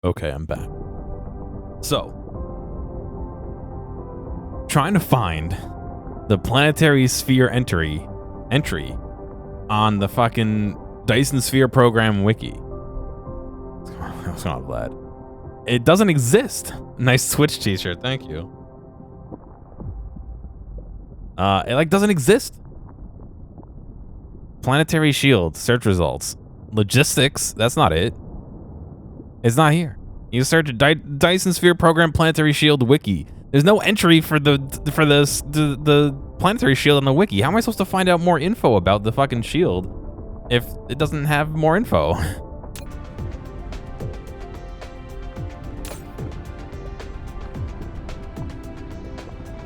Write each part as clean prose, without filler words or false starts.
Okay, I'm back. So, trying to find the planetary sphere entry on the fucking Dyson Sphere program wiki. What's going on, Vlad? It doesn't exist. Nice Twitch t-shirt, thank you. It doesn't exist. Planetary shield, search results. Logistics, that's not it. It's not here. You search Dyson Sphere program planetary shield wiki. There's no entry for the planetary shield on the wiki. How am I supposed to find out more info about the fucking shield if it doesn't have more info?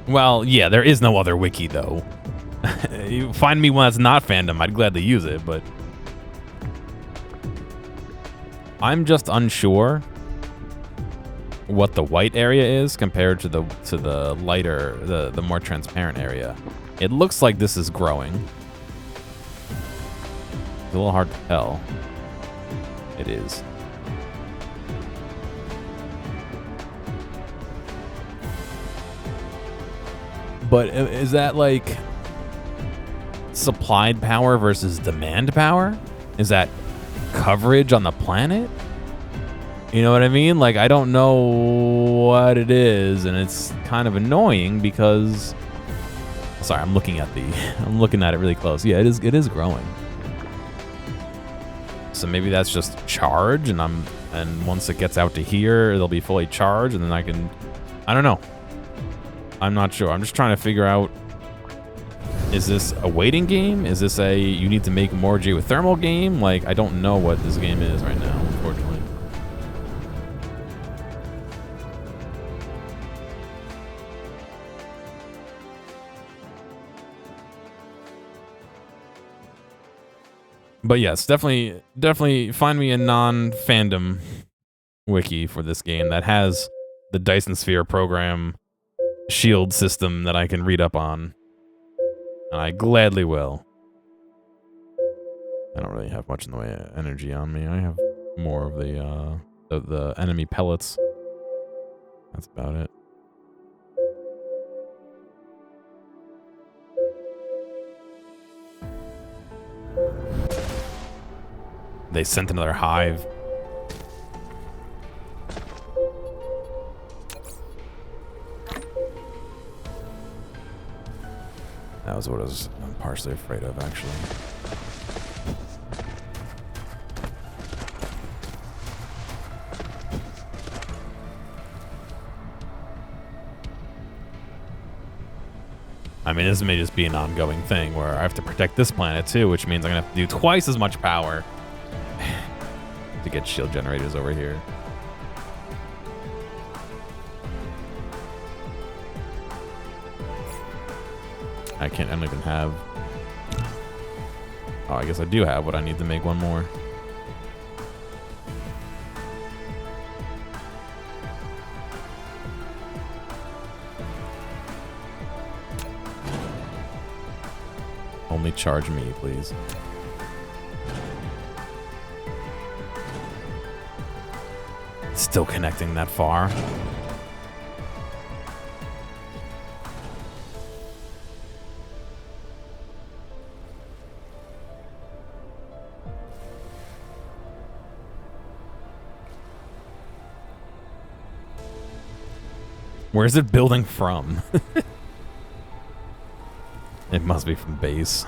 Well, yeah, there is no other wiki though. You find me one that's not fandom, I'd gladly use it, but I'm just unsure what the white area is compared to the lighter, the more transparent area. It looks like this is growing. It's a little hard to tell. It is. But is that like supplied power versus demand power? Is that coverage on the planet? You know what I mean? Like, I don't know what it is, and it's kind of annoying because... Sorry, I'm looking at it really close. Yeah, it is growing. So maybe that's just charge, and once it gets out to here, it'll be fully charged, and then I don't know. I'm not sure. I'm just trying to figure out, is this a waiting game? Is this a you need to make more geothermal game? Like, I don't know what this game is right now, unfortunately. But yes, definitely find me a non-fandom wiki for this game that has the Dyson Sphere program shield system that I can read up on. And I gladly will. I don't really have much in the way of energy on me. I have more of the enemy pellets. That's about it. They sent another hive. That was what I'm partially afraid of, actually. I mean, this may just be an ongoing thing where I have to protect this planet too, which means I'm gonna have to do twice as much power to get shield generators over here. I don't even have... Oh, I guess I do have what I need to make one more. Only charge me, please. Still connecting that far. Where's it building from? It must be from base.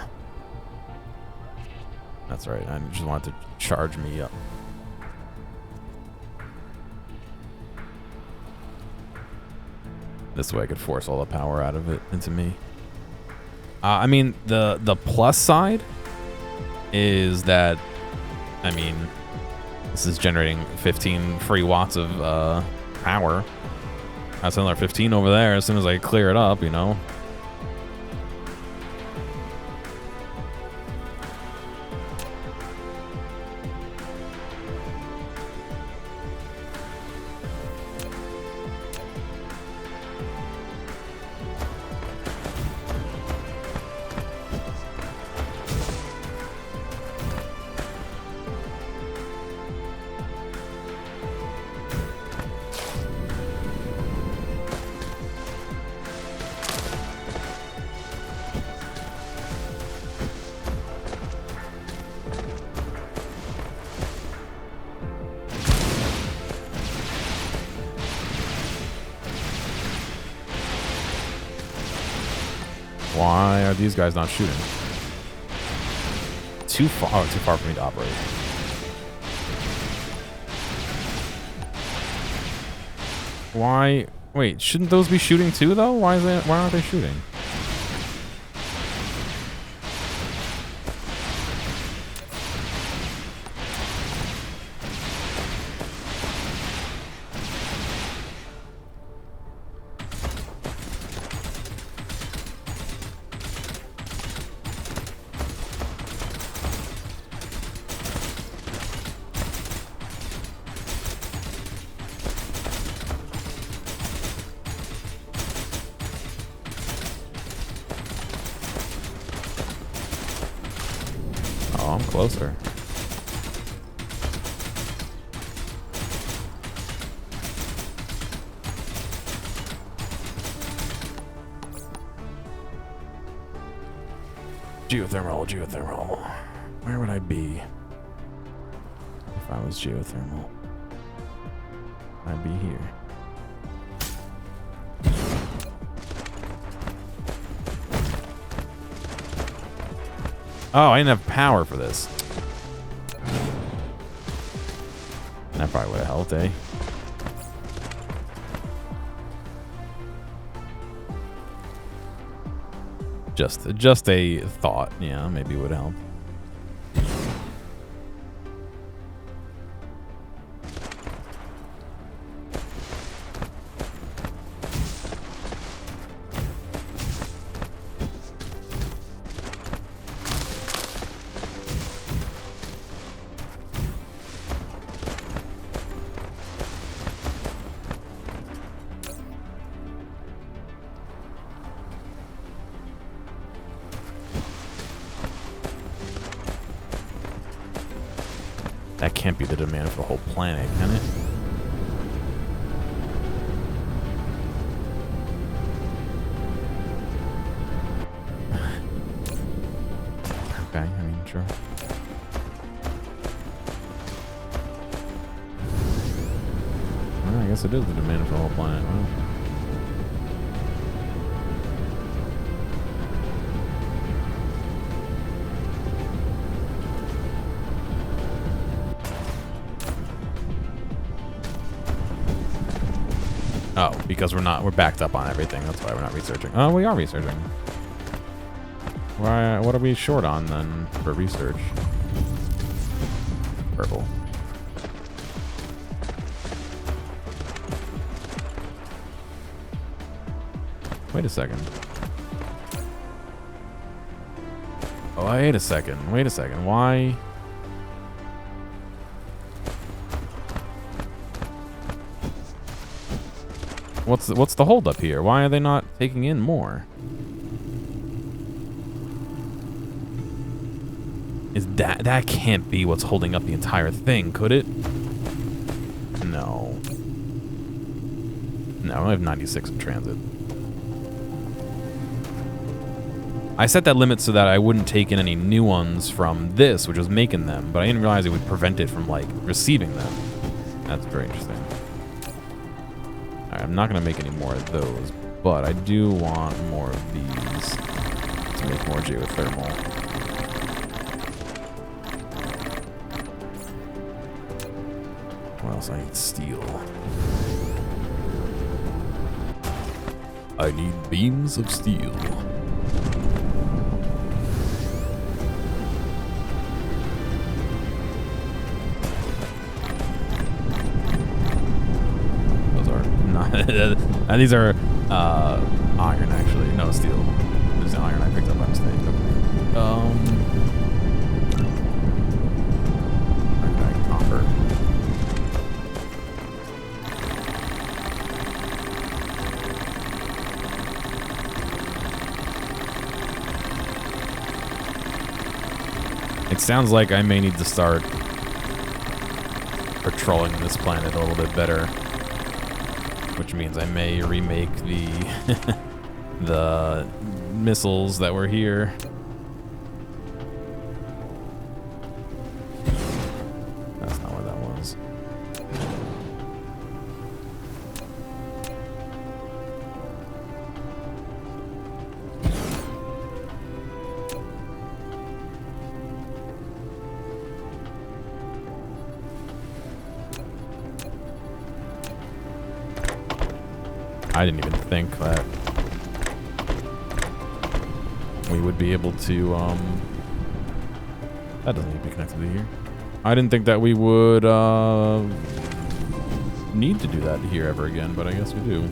That's right. I just wanted to charge me up. This way I could force all the power out of it into me. I mean, the plus side is that, I mean, this is generating 15 free watts of power. That's another 15 over there as soon as I clear it up, you know. Why are these guys not shooting? Too far. Oh, too far for me to operate. Why? Wait, shouldn't those be shooting too, though? Why aren't they shooting? Oh, I'm closer. Geothermal, geothermal. Where would I be if I was geothermal? I'd be here. Oh, I didn't have power for this. That probably would have helped, eh? Just a thought. Yeah, maybe it would help. That can't be the demand for the whole planet, can it? Okay, I mean, sure. Well, I guess it is the demand for the whole planet. Well, oh, because we're backed up on everything. That's why we're not researching. Oh, we are researching. Why? What are we short on then for research? Purple. Wait a second. Oh, wait a second. Wait a second. Why? What's the holdup here? Why are they not taking in more? Is that can't be what's holding up the entire thing, could it? No. No, I have 96 in transit. I set that limit so that I wouldn't take in any new ones from this, which was making them, but I didn't realize it would prevent it from, like, receiving them. That's very interesting. Alright, I'm not going to make any more of those, but I do want more of these to make more geothermal. What else? I need steel. I need beams of steel. And these are iron, actually. No, steel. There's iron I picked up by mistake. Okay, copper. It sounds like I may need to start patrolling this planet a little bit better. Which means I may remake the the missiles that were here. That's not where that was. I didn't even think that we would be able to, that doesn't need to be connected to here. I didn't think that we would, need to do that here ever again, but I guess we do.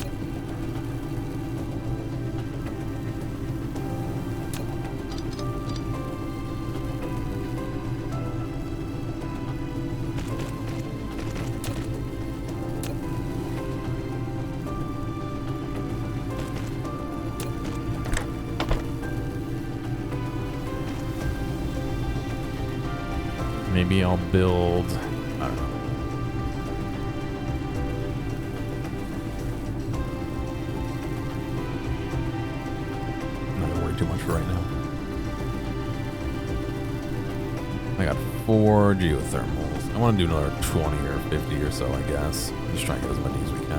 Maybe I'll build, I don't know. I'm not gonna worry too much for right now. I got 4 geothermals. I want to do another 20 or 50 or so, I guess. Just try and get as many as we can.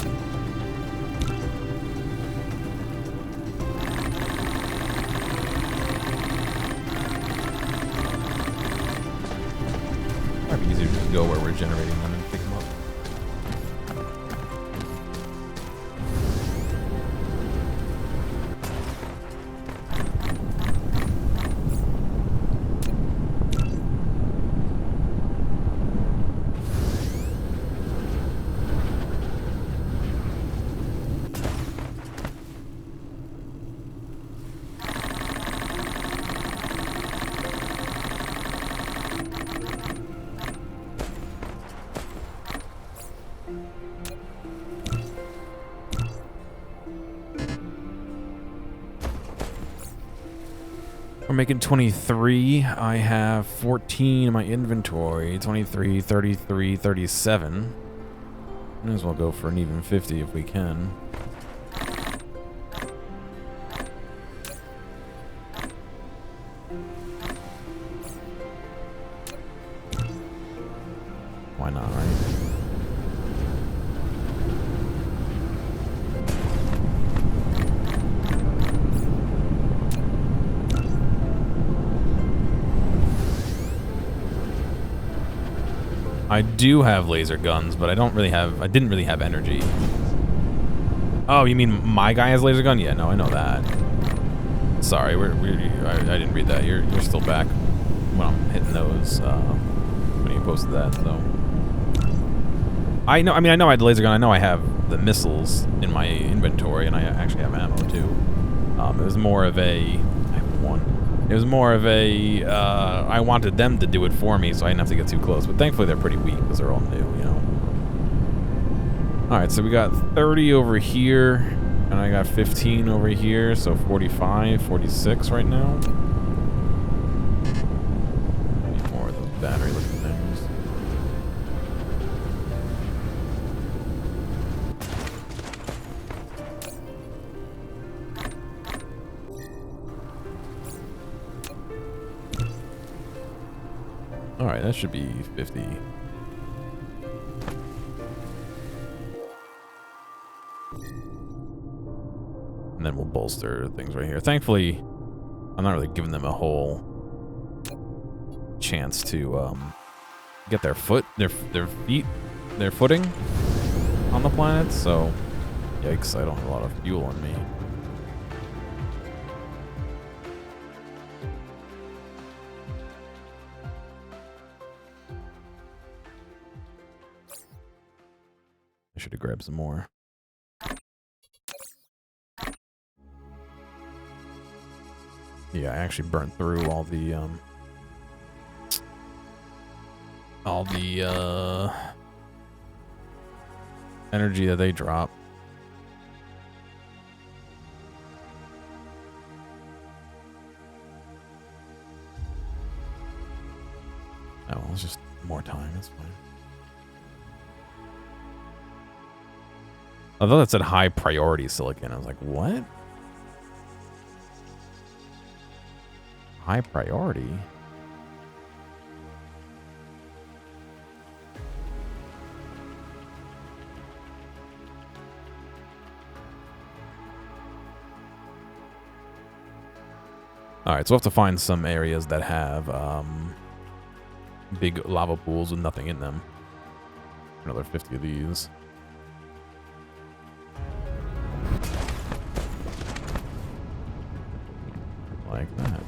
Might be easier to just go where we're generating them and pick them up. We're making 23. I have 14 in my inventory. 23, 33, 37. Might as well go for an even 50 if we can. Why not, right? I do have laser guns, but I didn't really have energy. Oh, you mean my guy has laser gun? Yeah, no, I know that. Sorry, I didn't read that. You're still back when I'm hitting those, when you posted that, so. I know I had the laser gun. I know I have the missiles in my inventory, and I actually have ammo, too. It was more of a, I have one. It was more of a, I wanted them to do it for me, so I didn't have to get too close. But thankfully, they're pretty weak because they're all new, you know. All right, so we got 30 over here, and I got 15 over here, so 45, 46 right now. Need more of those battery-looking things. All right, that should be 50. And then we'll bolster things right here. Thankfully, I'm not really giving them a whole chance to get their footing on the planet. So, yikes! I don't have a lot of fuel on me. I should have grabbed some more. Yeah, I actually burnt through all the energy that they drop. Oh, well, it's just more time. That's fine. I thought that said high priority silicon. I was like, what? High priority? All right, so we'll have to find some areas that have big lava pools with nothing in them. Another 50 of these. like that.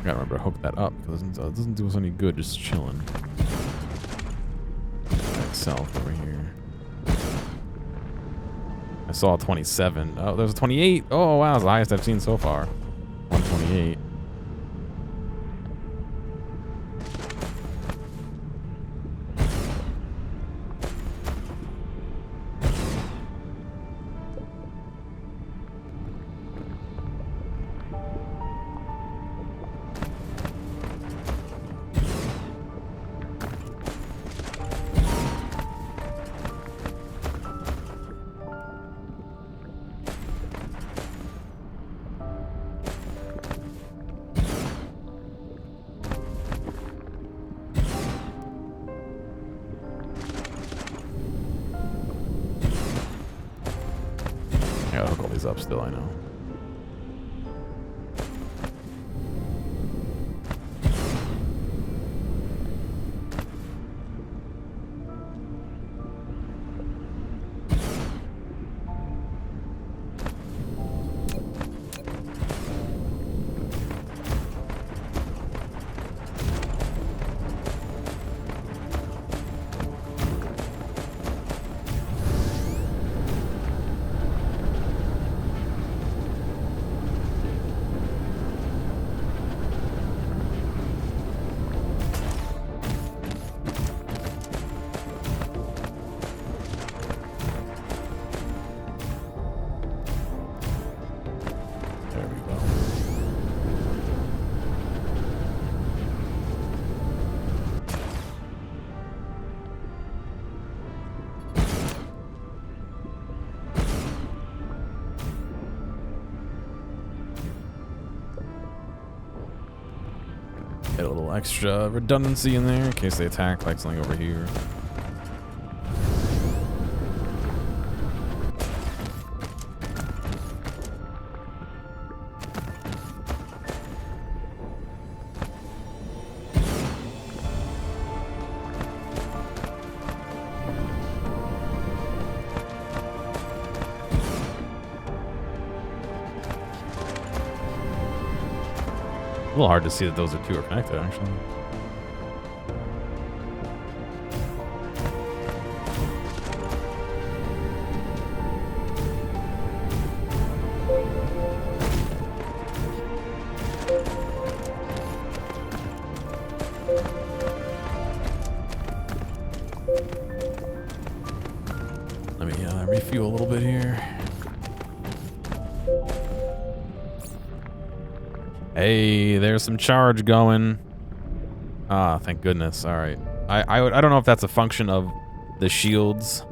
Gotta remember to hook that up because it doesn't do us any good just chilling. Itself over here. I saw a 27. Oh, there's a 28. Oh wow, it's the highest I've seen so far. 128. I gotta hook all these up still, I know. Get a little extra redundancy in there in case they attack like something over here. A little hard to see that those two are connected, actually. Let me refuel a little bit here. Hey, there's some charge going. Ah, thank goodness. All right. I don't know if that's a function of the shields.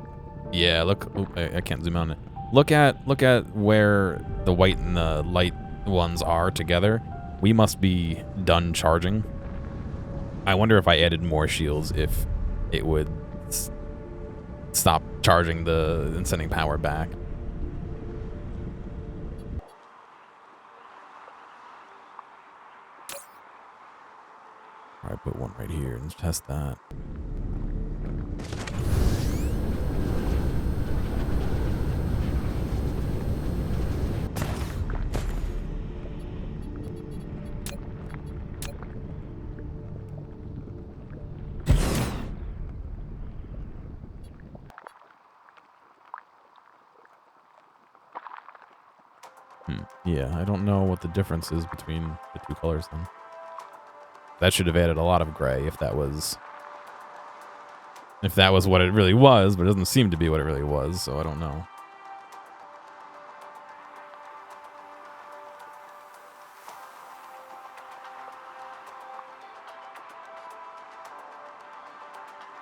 Yeah, look. Oop, I can't zoom out on it. Look at where the white and the light ones are together. We must be done charging. I wonder if I added more shields if it would stop charging and sending power back. All right, put one right here and test that. Yeah, I don't know what the difference is between the two colors then. That should have added a lot of gray if that was what it really was, but it doesn't seem to be what it really was, so I don't know.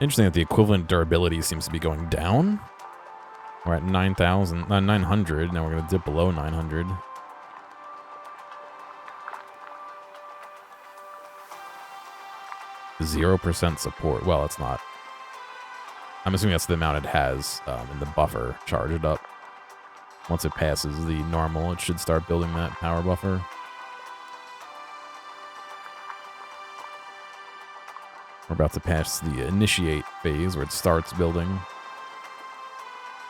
Interesting that the equivalent durability seems to be going down. We're at 900. Now we're going to dip below 900. %0 support. Well, it's not. I'm assuming that's the amount it has in the buffer charged up. Once it passes the normal, it should start building that power buffer. We're about to pass the initiate phase where it starts building.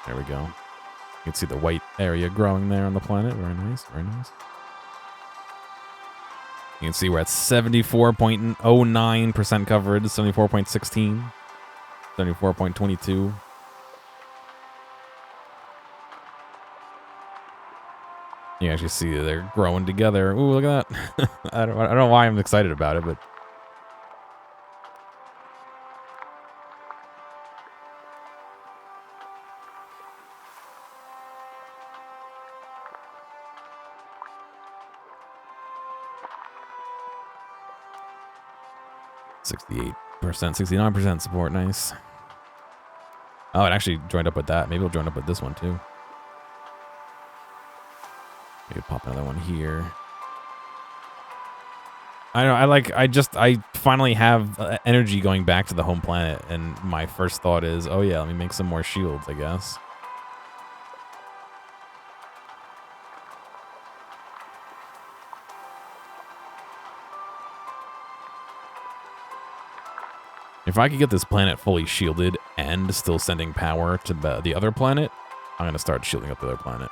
There we go. You can see the white area growing there on the planet. Very nice, very nice. You can see we're at 74.09% coverage, 74.16, 74.22. You actually see they're growing together. Ooh, look at that. I don't know why I'm excited about it, but 68%, 69% support. Nice. Oh, it actually joined up with that. Maybe it'll join up with this one too. Maybe pop another one here. I know. I finally have energy going back to the home planet, and my first thought is, oh yeah, let me make some more shields, I guess. If I could get this planet fully shielded and still sending power to the other planet, I'm going to start shielding up the other planet.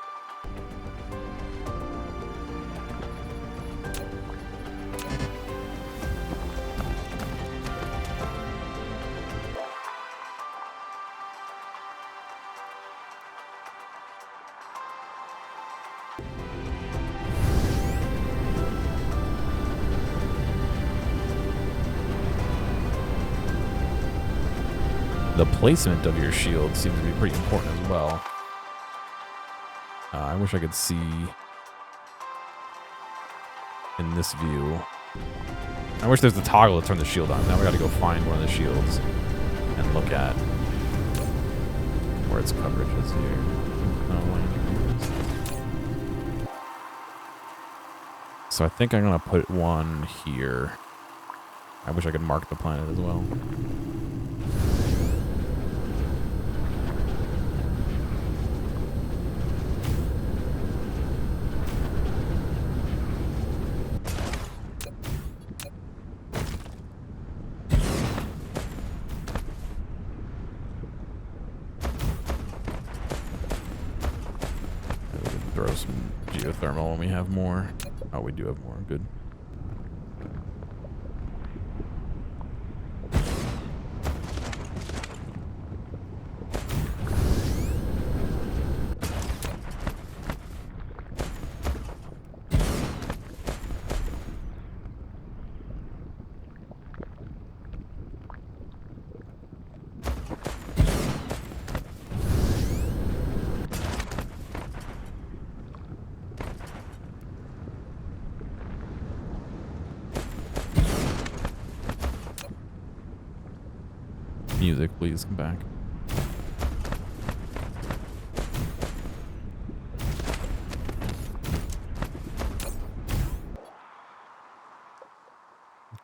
The placement of your shield seems to be pretty important as well. I wish I could see in this view. I wish there's the toggle to turn the shield on. Now we got to go find one of the shields and look at where its coverage is here. So I think I'm going to put one here. I wish I could mark the planet as well. Throw some geothermal when we have more. Oh, we do have more. Good. Music, please come back.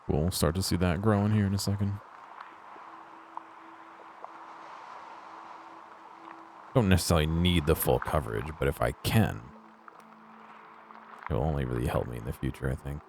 Cool. We'll start to see that growing here in a second. Don't necessarily need the full coverage, but if I can, it will only really help me in the future, I think.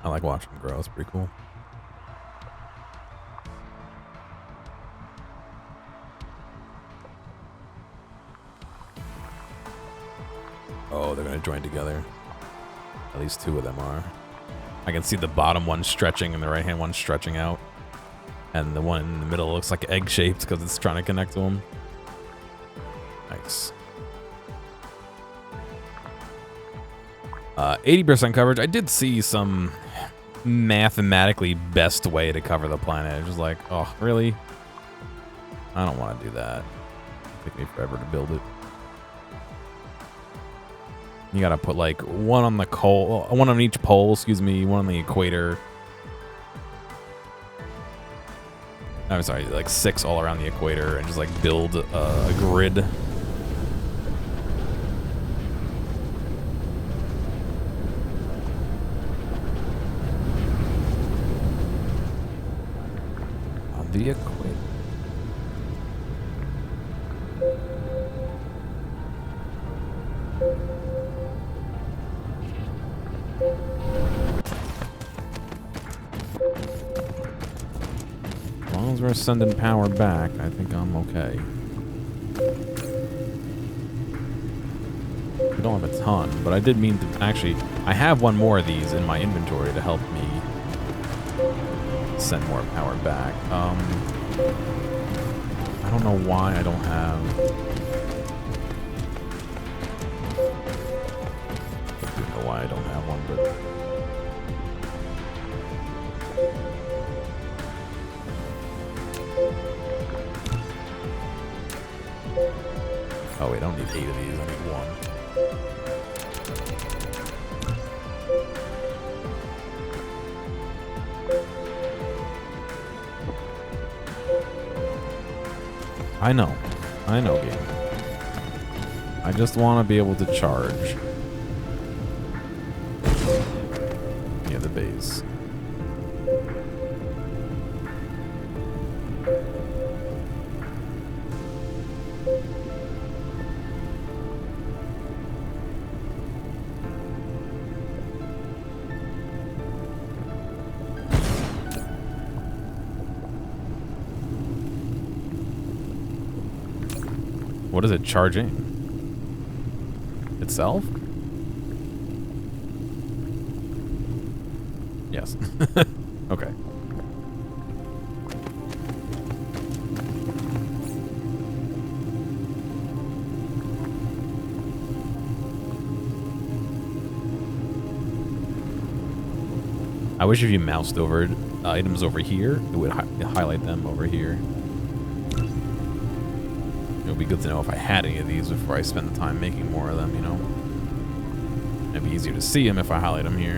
I like watching them grow. It's pretty cool. Oh, they're going to join together. At least two of them are. I can see the bottom one stretching and the right-hand one stretching out. And the one in the middle looks like egg-shaped because it's trying to connect to them. Nice. 80% coverage. I did see some mathematically best way to cover the planet. It's just like, oh, really? I don't want to do that. It'll take me forever to build it. You gotta put like one on the one on each pole, excuse me, one on the equator. I'm sorry, like 6 all around the equator and just like build a grid we're sending power back, I think I'm okay. I don't have a ton, but I did mean to... Actually, I have one more of these in my inventory to help me send more power back. I don't know why I don't have... I don't know why I don't have one, but... Oh wait, I don't need 8 of these, I need 1. I know, game. I just want to be able to charge. Yeah, the base. What is it charging? Itself? Yes. Okay. I wish if you moused over items over here, it would highlight them over here. It would be good to know if I had any of these before I spend the time making more of them, you know? It'd be easier to see them if I highlight them here.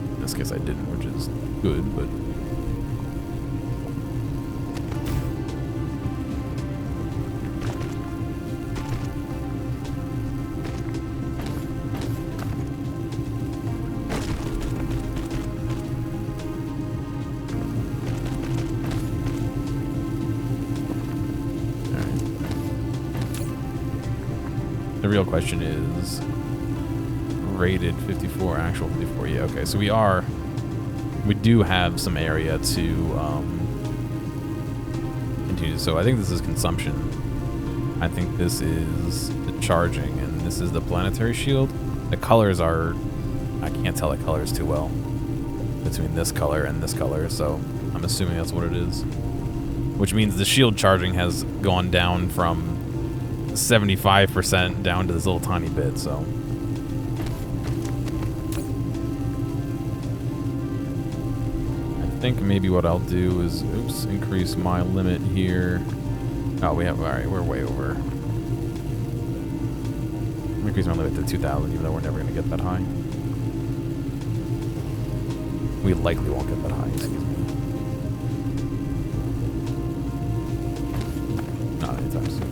In this case I didn't, which is good, but... The real question is rated 54, actual 54. Yeah, okay. So we do have some area to continue. So I think this is consumption. I think this is the charging, and this is the planetary shield. The colors are, I can't tell the colors too well between this color and this color, so I'm assuming that's what it is. Which means the shield charging has gone down from 75% down to this little tiny bit, so. I think maybe what I'll do is, oops, increase my limit here. Oh, all right, we're way over. Increase my limit to 2,000, even though we're never going to get that high. We likely won't get that high, excuse me. Not anytime soon.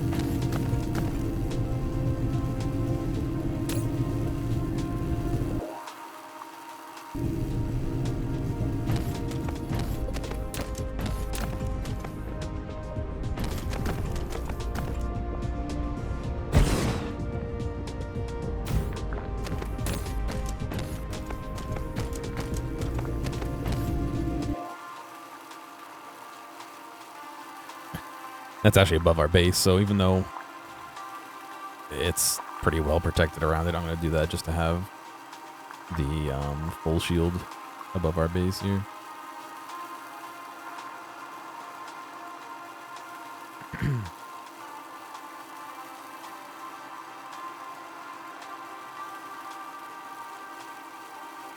That's actually above our base, so even though it's pretty well protected around it, I'm going to do that just to have the full shield above our base here.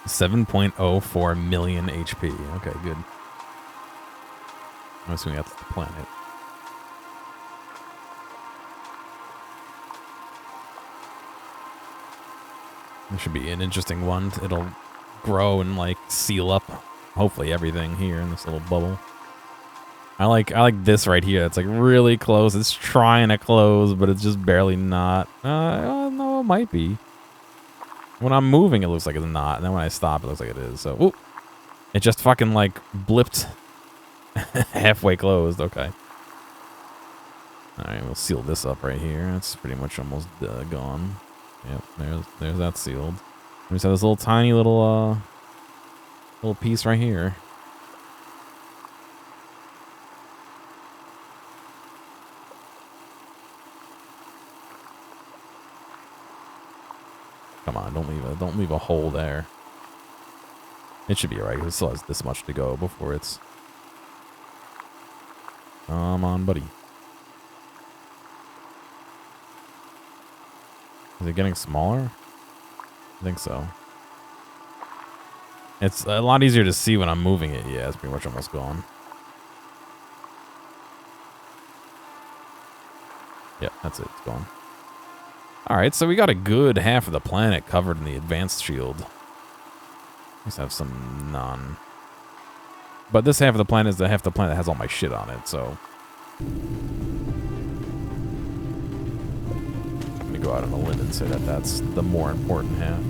$7.04 million HP. Okay, good. I'm assuming that's the planet. This should be an interesting one. It'll grow and like seal up, hopefully, everything here in this little bubble. I like this right here. It's like really close. It's trying to close, but it's just barely not. No, it might be. When I'm moving, it looks like it's not, and then when I stop, it looks like it is. So, ooh, it just fucking like blipped halfway closed. Okay. All right, we'll seal this up right here. It's pretty much almost gone. Yep, there's that sealed. We just have this little tiny little piece right here. Come on, don't leave a hole there. It should be alright. It still has this much to go before it's... Come on, buddy. Is it getting smaller? I think so. It's a lot easier to see when I'm moving it. Yeah, it's pretty much almost gone. Yep, that's it. It's gone. Alright, so we got a good half of the planet covered in the advanced shield. Let's have some none. But this half of the planet is the half of the planet that has all my shit on it, so... Let me go out on a limb and say that that's the more important half.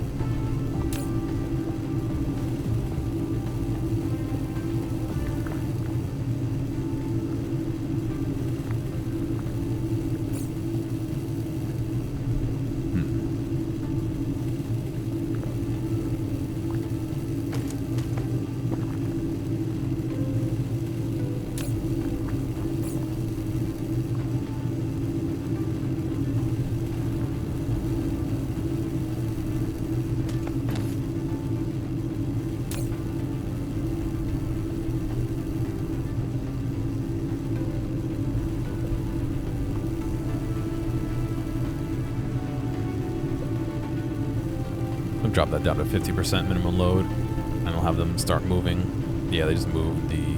Drop that down to 50% minimum load, and I'll have them start moving. Yeah, they just moved the...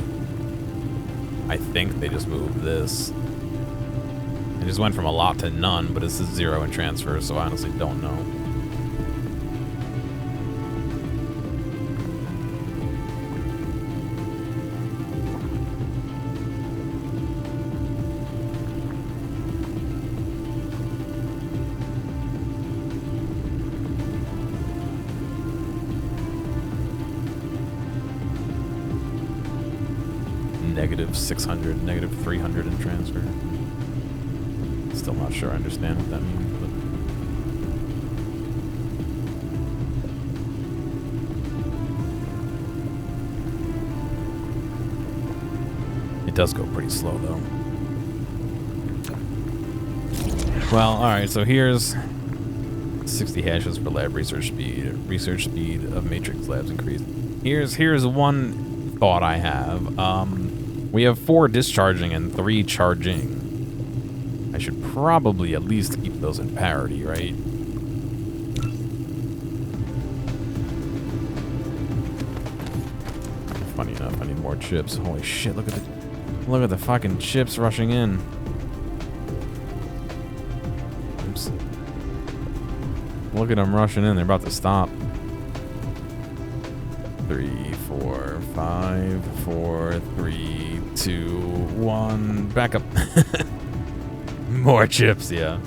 I think they just moved this. It just went from a lot to none, but this is 0 in transfer, so I honestly don't know. Negative 600, negative 300 in transfer. Still not sure I understand what that means, but... It does go pretty slow, though. Well, alright, so here's 60 hashes for lab research speed. Research speed of matrix labs increased. Here's one thought I have. We have 4 discharging and 3 charging. I should probably at least keep those in parity, right? Funny enough, I need more chips. Holy shit, look at the fucking chips rushing in. Oops. Look at them rushing in, they're about to stop. 3, 4, 5, 4, 3, 2, 1. Back up. More chips, yeah.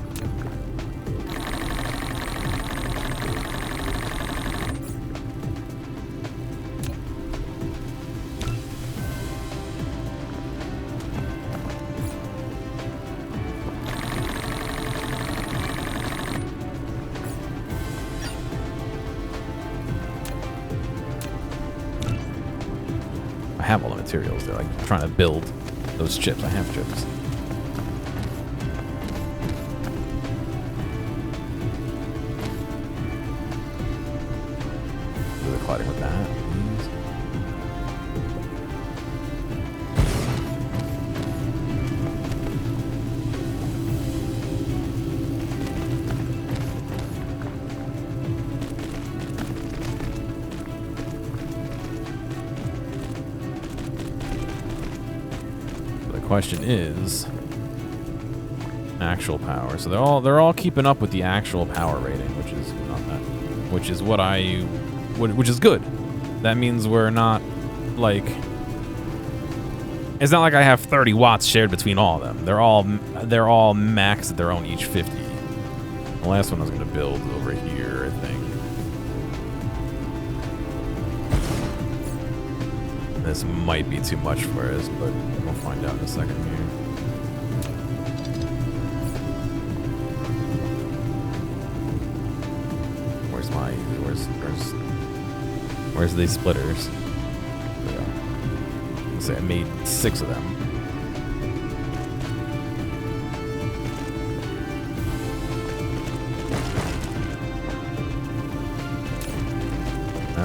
I have all the materials. They're like trying to build those chips. I have chips. Really colliding with that. Question is actual power. So they're all keeping up with the actual power rating, which is not that, which is which is good. That means we're not like, it's not like I have 30 watts shared between all of them. They're all maxed at their own each 50. The last one I was going to build over here, I think. This might be too much for us, but we'll find out in a second here. Where's these splitters? There we go. Let's say I made 6 of them.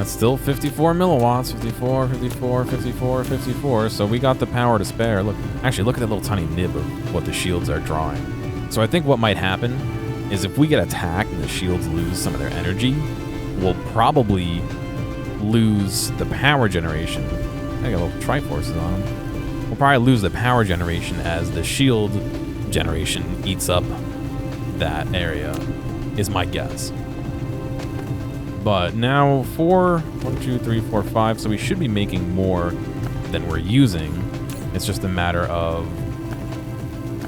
That's still 54 milliwatts. 54, 54, 54, 54. So we got the power to spare. Look, actually, look at that little tiny nib of what the shields are drawing. So I think what might happen is if we get attacked and the shields lose some of their energy, we'll probably lose the power generation. I got little Triforces on them. We'll probably lose the power generation as the shield generation eats up that area, is my guess. But now 4, 1, 2, 3, 4, 5. So we should be making more than we're using. It's just a matter of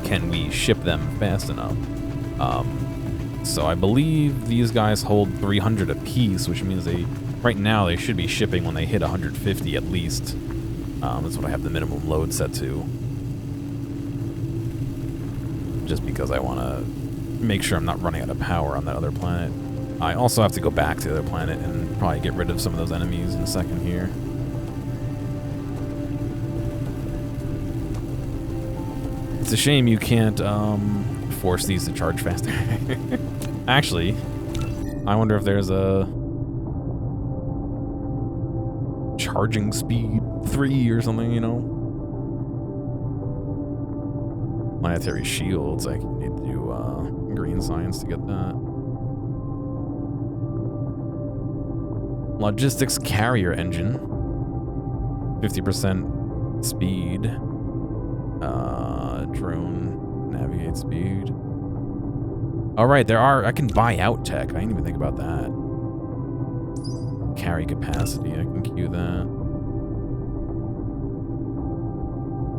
can we ship them fast enough. So I believe these guys hold 300 apiece, which means right now they should be shipping when they hit 150 at least. That's what I have the minimum load set to. Just because I want to make sure I'm not running out of power on that other planet. I also have to go back to the other planet and probably get rid of some of those enemies in a second here. It's a shame you can't force these to charge faster. Actually, I wonder if there's a charging speed 3 or something, you know? Planetary shields, I need to do green science to get that. Logistics carrier engine. 50% speed. Drone navigate speed. Alright, I can buy out tech. I didn't even think about that. Carry capacity, I can queue that.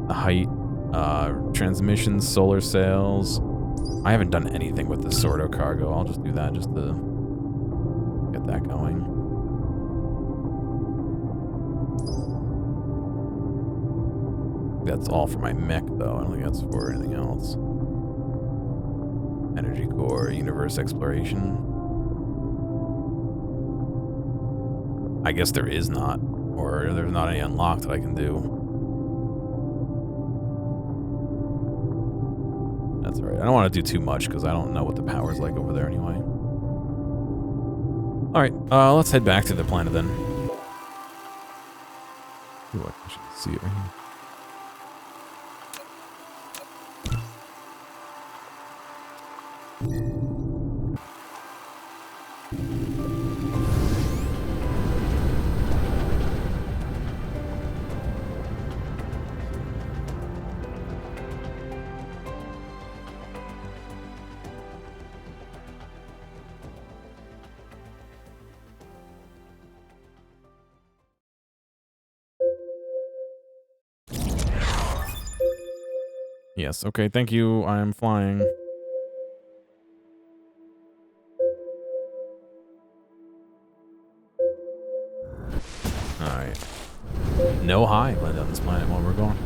The height, transmissions, solar sails. I haven't done anything with the Sordo cargo. I'll just do that just to get that going. That's all for my mech, though. I don't think that's for anything else. Energy core, universe exploration. I guess there is not, or there's not any unlocked that I can do. That's all right. I don't want to do too much because I don't know what the power's like over there anyway. All right, let's head back to the planet then. Ooh, I should see it right here. Yes, okay, thank you. I'm flying. Alright. No high land on this planet while we're going.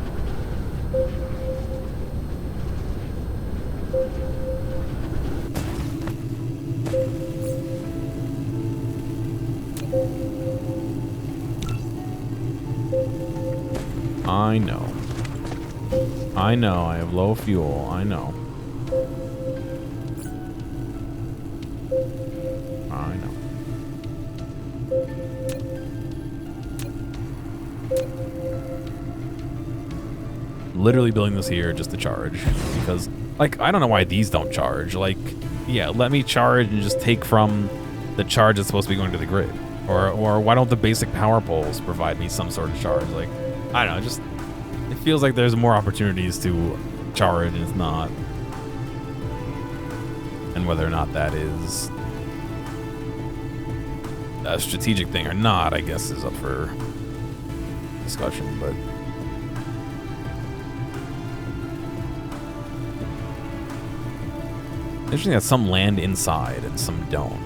I know. I know, I have low fuel, I know. I know. Literally building this here just to charge. Because, like, I don't know why these don't charge. Like, yeah, let me charge and just take from the charge that's supposed to be going to the grid. Or why don't the basic power poles provide me some sort of charge? Like, I don't know, just... It feels like there's more opportunities to charge, and it's not. And whether or not that is a strategic thing or not, I guess is up for discussion, but... Interesting that some land inside and some don't.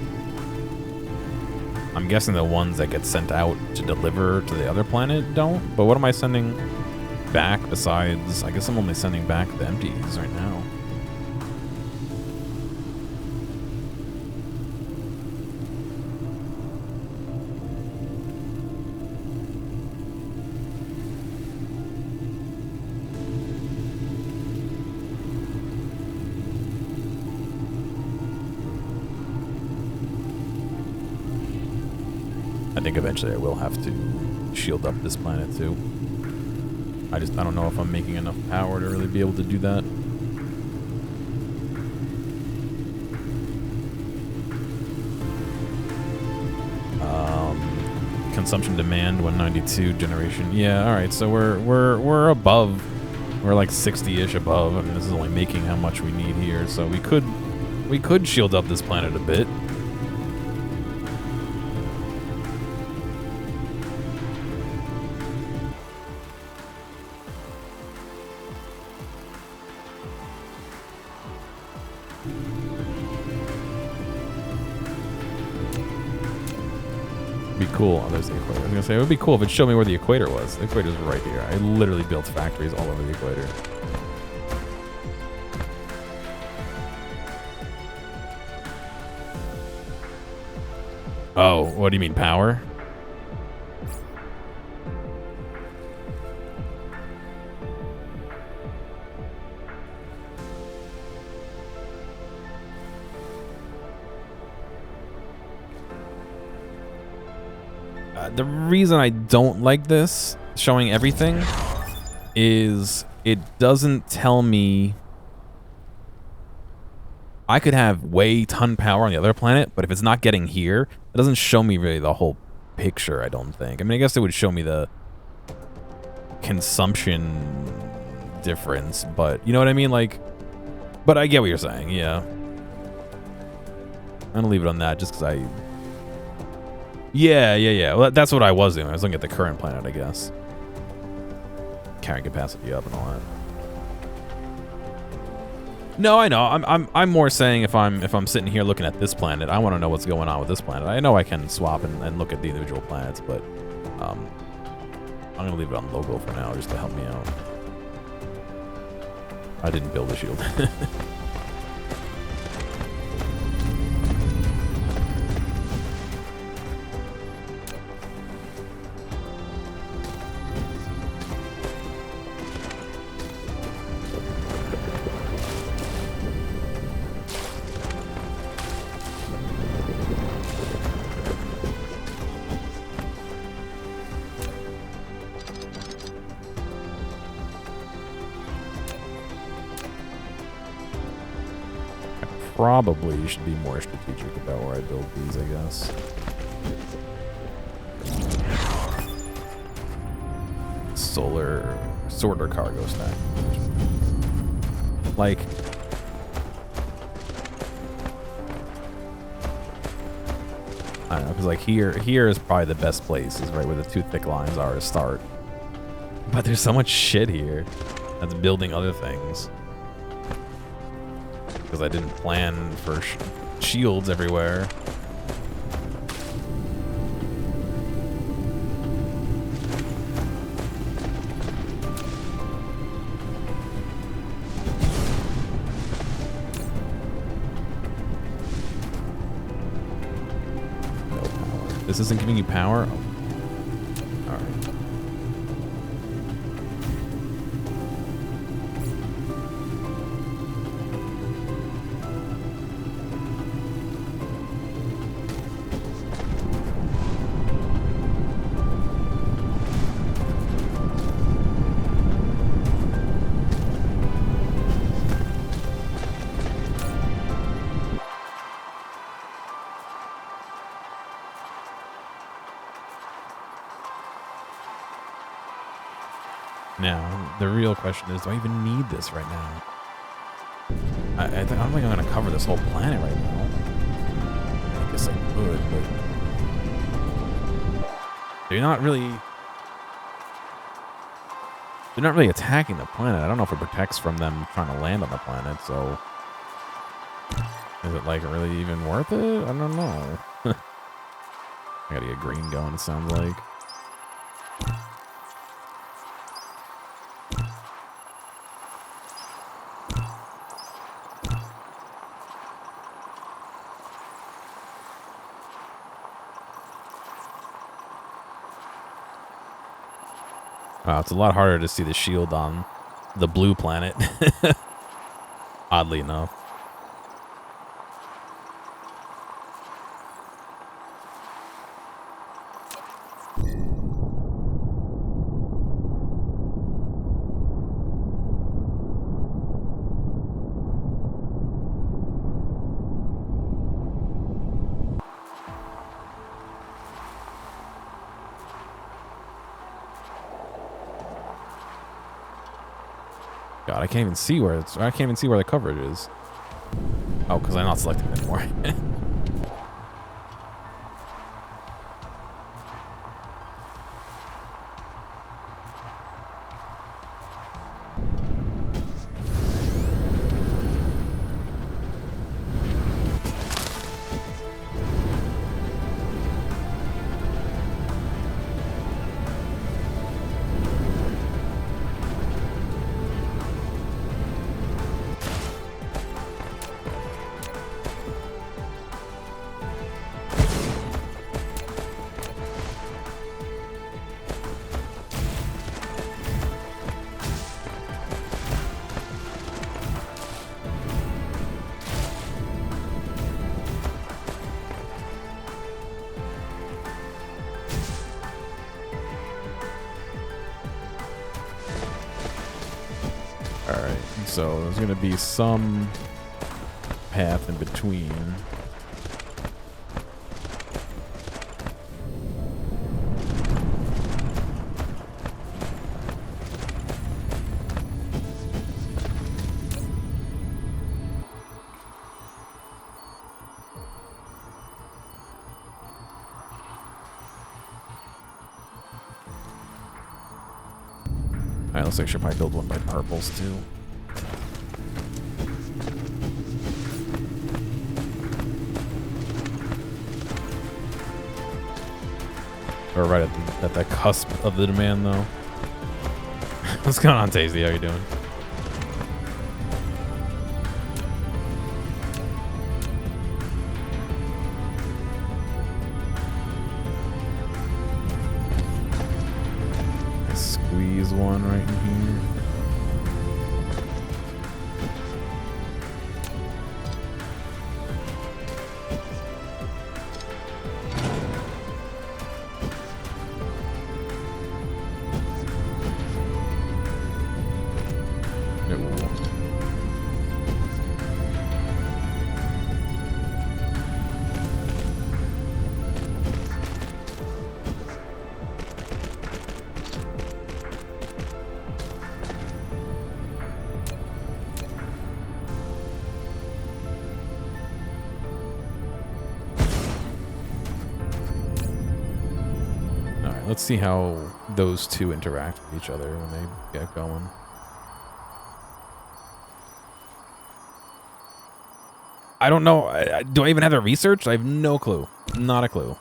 I'm guessing the ones that get sent out to deliver to the other planet don't, but what am I sending back besides... I guess I'm only sending back the empties right now. I think eventually I will have to shield up this planet too. I don't know if I'm making enough power to really be able to do that. Consumption demand 192 generation. Yeah, all right. So we're above. We're like 60-ish above, and this is only making how much we need here. So we could shield up this planet a bit. Be cool. Oh, there's the equator. I was gonna say it would be cool if it showed me where the equator was. The equator's right here. I literally built factories all over the equator. Oh, what do you mean power? The reason I don't like this showing everything is it doesn't tell me. I could have way ton power on the other planet, but if it's not getting here, it doesn't show me really the whole picture, I don't think. I mean, I guess it would show me the consumption difference, but you know what I mean? Like, but I get what you're saying, yeah. I'm gonna leave it on that just because I... Yeah. Well, that's what I was doing. I was looking at the current planet, I guess. Carrying capacity up and all that. No, I know. I'm more saying if I'm sitting here looking at this planet, I want to know what's going on with this planet. I know I can swap and look at the individual planets, but I'm gonna leave it on logo for now just to help me out. I didn't build a shield. Probably should be more strategic about where I build these, I guess. Solar sorter cargo stack. Like, I don't know, because like here is probably the best place, is right where the two thick lines are to start. But there's so much shit here that's building other things. Because I didn't plan for shields everywhere. No power. This isn't giving you power? Oh. Alright. Now, the real question is, do I even need this right now? I don't think I'm going to cover this whole planet right now. I guess I could, but... They're not really attacking the planet. I don't know if it protects from them trying to land on the planet, so... Is it, like, really even worth it? I don't know. I gotta get green going, it sounds like. Wow, it's a lot harder to see the shield on the blue planet. Oddly enough. God, I can't even see where it's. I can't even see where the coverage is. Oh, because I'm not selecting it anymore. So there's going to be some path in between. Alright, looks like I should probably build one by purples too. Or right at the cusp of the demand, though. What's going on, Tasty? How you doing? I squeeze one right in here. Let's see how those two interact with each other when they get going. I don't know. Do I even have that researched? I have no clue. Not a clue.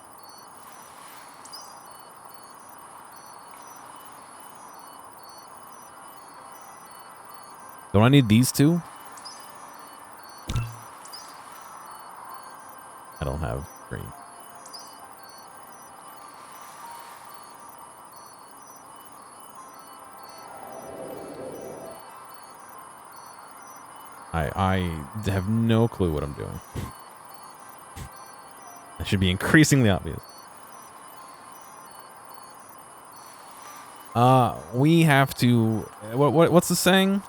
Don't I need these two? I don't have green. I have no clue what I'm doing. That should be increasingly obvious. We have to. What's the saying?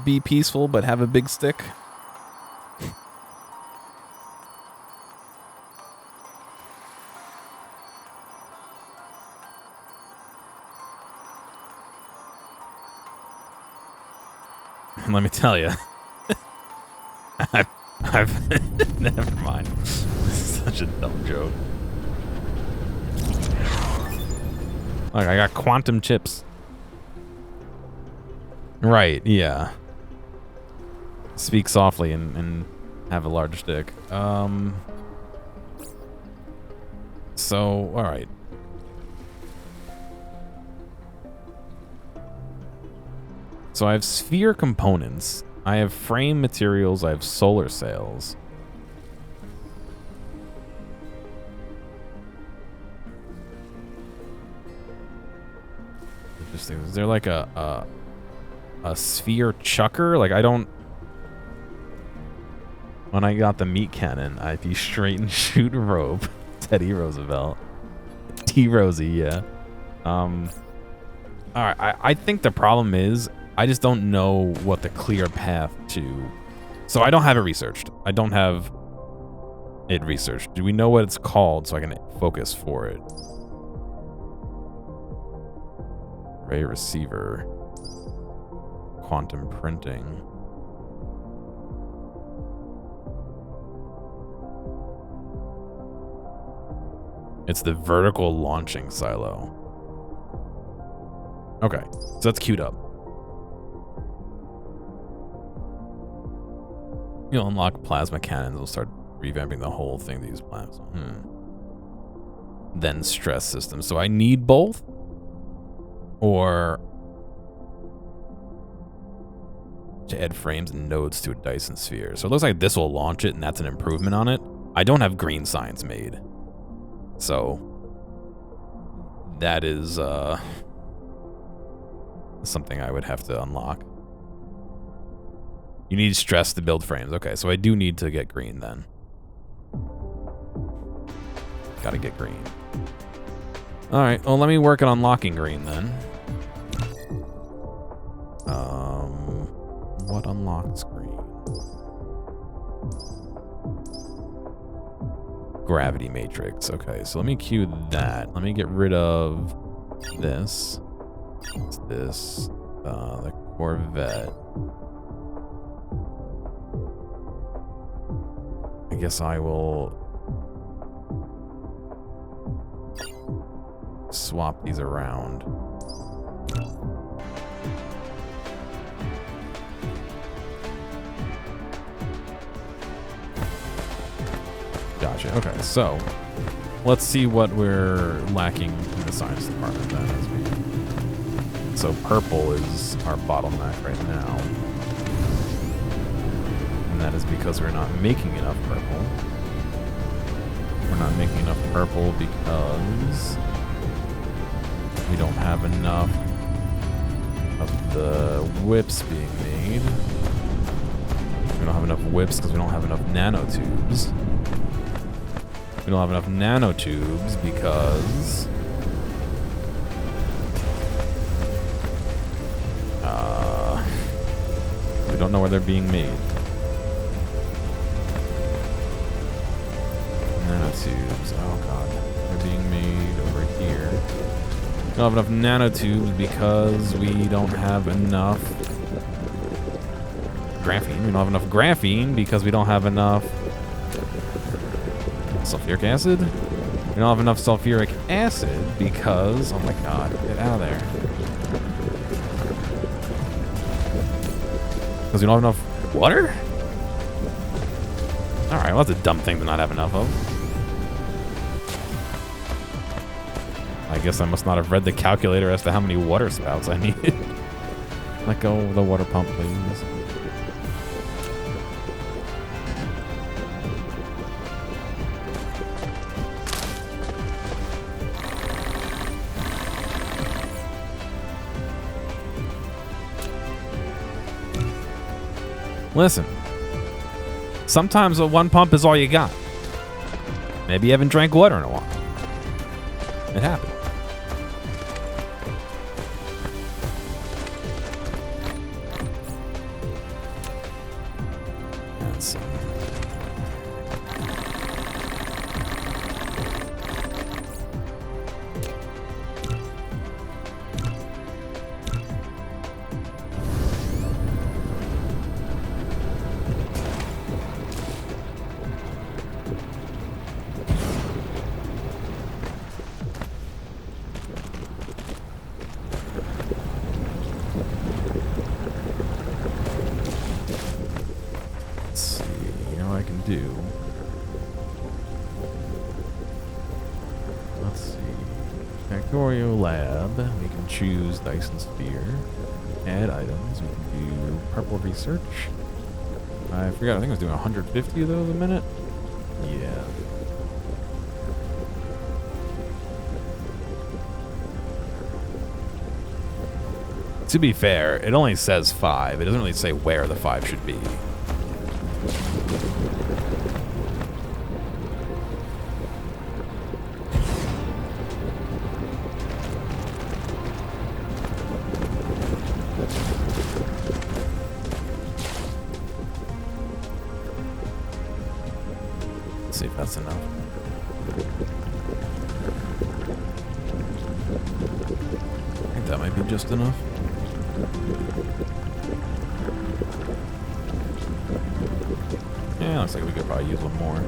Be peaceful, but have a big stick. Let me tell you, I've never mind. This is such a dumb joke. Look, I got quantum chips. Right? Yeah. Speak softly and have a large stick. So, all right. So I have sphere components. I have frame materials. I have solar sails. Interesting. Is there like a sphere chucker? Like I don't. When I got the meat cannon, I'd be straight and shoot rope. Teddy Roosevelt. T-Rosie, yeah. All right. I think the problem is. I just don't know what the clear path to... So I don't have it researched. I don't have it researched. Do we know what it's called so I can focus for it? Array receiver. Quantum printing. It's the vertical launching silo. Okay, so that's queued up. You'll unlock plasma cannons. We'll start revamping the whole thing to use plasma. Then stress systems. So I need both? Or to add frames and nodes to a Dyson sphere. So it looks like this will launch it, and that's an improvement on it. I don't have green signs made. So that is something I would have to unlock. You need stress to build frames. Okay, so I do need to get green then. Gotta get green. All right, well, let me work on unlocking green then. What unlocks green? Gravity matrix. Okay, so let me queue that. Let me get rid of this. What's this? The Corvette. I guess I will swap these around. Gotcha. Okay, so let's see what we're lacking in the science department then. So purple is our bottleneck right now. And that is because we're not making enough purple. We're not making enough purple because we don't have enough of the whips being made. We don't have enough whips because we don't have enough nanotubes. We don't have enough nanotubes because we don't know where they're being made. Nanotubes. Oh god, they're being made over here. We don't have enough nanotubes because we don't have enough graphene. We don't have enough graphene because we don't have enough sulfuric acid. We don't have enough sulfuric acid because, oh my god, get out of there. Because we don't have enough water? Alright, well that's a dumb thing to not have enough of. I guess I must not have read the calculator as to how many water spouts I needed. Let go of the water pump, please. Listen, sometimes a one pump is all you got. Maybe you haven't drank water in a while. It happens. Choose Dyson sphere, add items. We can do purple research. I forgot, I think I was doing 150 of those a minute. Yeah. To be fair, it only says 5. It doesn't really say where the 5 should be. See if that's enough. I think that might be just enough. Yeah, looks like we could probably use one more.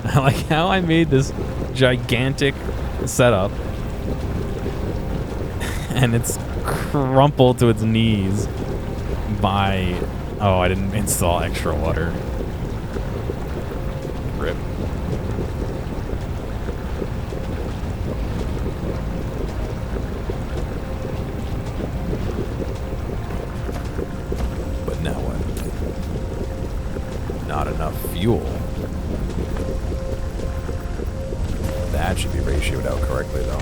I like how I made this gigantic setup and it's crumpled to its knees by... Oh, I didn't install extra water. Rip. But now what? Not enough fuel. That should be ratioed out correctly, though.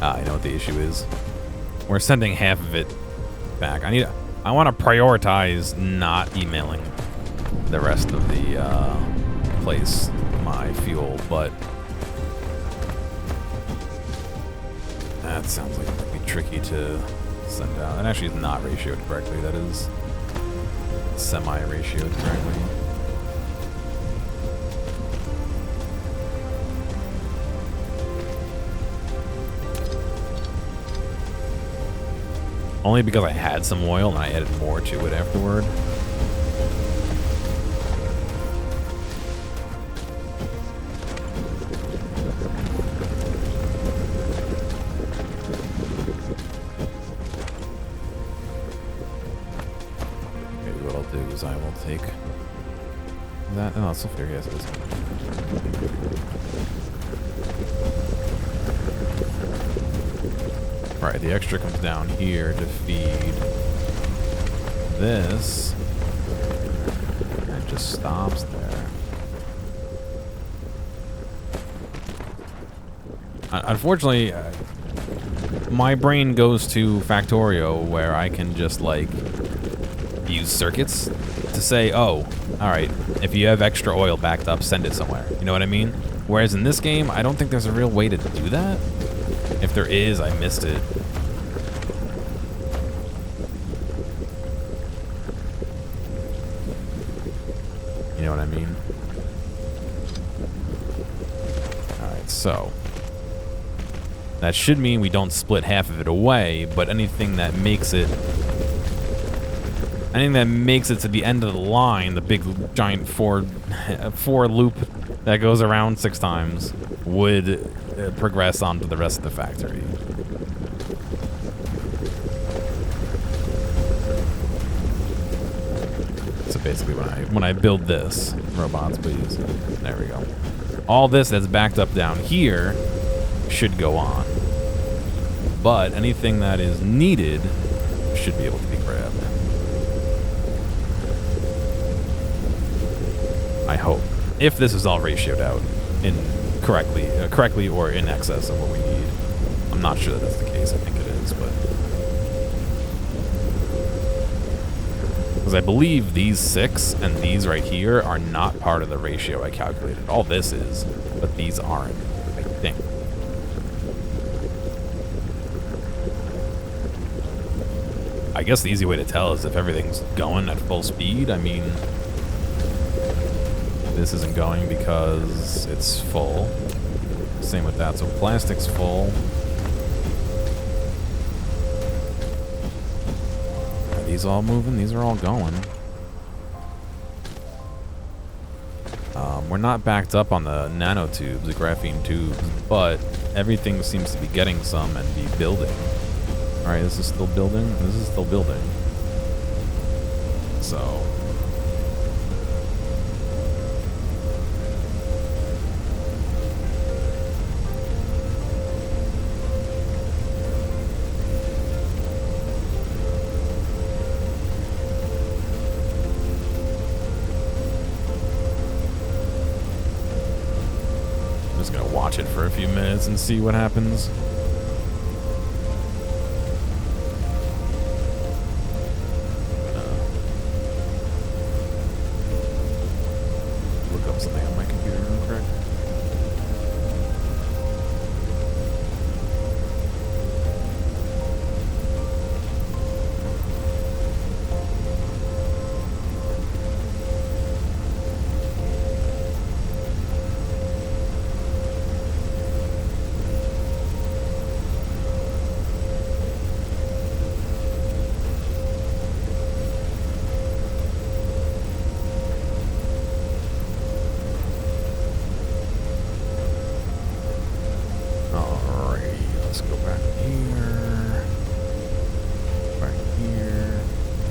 I know what the issue is. We're sending half of it back. I want to prioritize not emailing the rest of the place my fuel, but that sounds like it might be tricky to send out. That actually is not ratioed correctly. That is semi-ratioed correctly. Only because I had some oil and I added more to it afterward. Maybe what I'll do is I will take that. Oh, it's still fair. Yes, it is. Right, the extra comes down here to feed this, and it just stops there. Unfortunately, my brain goes to Factorio, where I can just, like, use circuits to say, oh, alright, if you have extra oil backed up, send it somewhere. You know what I mean? Whereas in this game, I don't think there's a real way to do that. If there is, I missed it. You know what I mean? Alright, so that should mean we don't split half of it away, but anything that makes it to the end of the line, the big giant four loop that goes around 6 times, would progress onto the rest of the factory. So basically when I build this, robots please, there we go. All this that's backed up down here should go on. But anything that is needed should be able to be grabbed. I hope. If this is all ratioed out in correctly or in excess of what we need. I'm not sure that that's the case. I think it is, but because I believe these 6 and these right here are not part of the ratio I calculated. All this is, but these aren't, I think. I guess the easy way to tell is if everything's going at full speed. I mean, this isn't going because it's full. Same with that. So plastic's full. Are these all moving? These are all going. We're not backed up on the nanotubes, the graphene tubes, but everything seems to be getting some and be building. Alright, this is still building. This is still building. So and see what happens. Look up something on my computer real quick.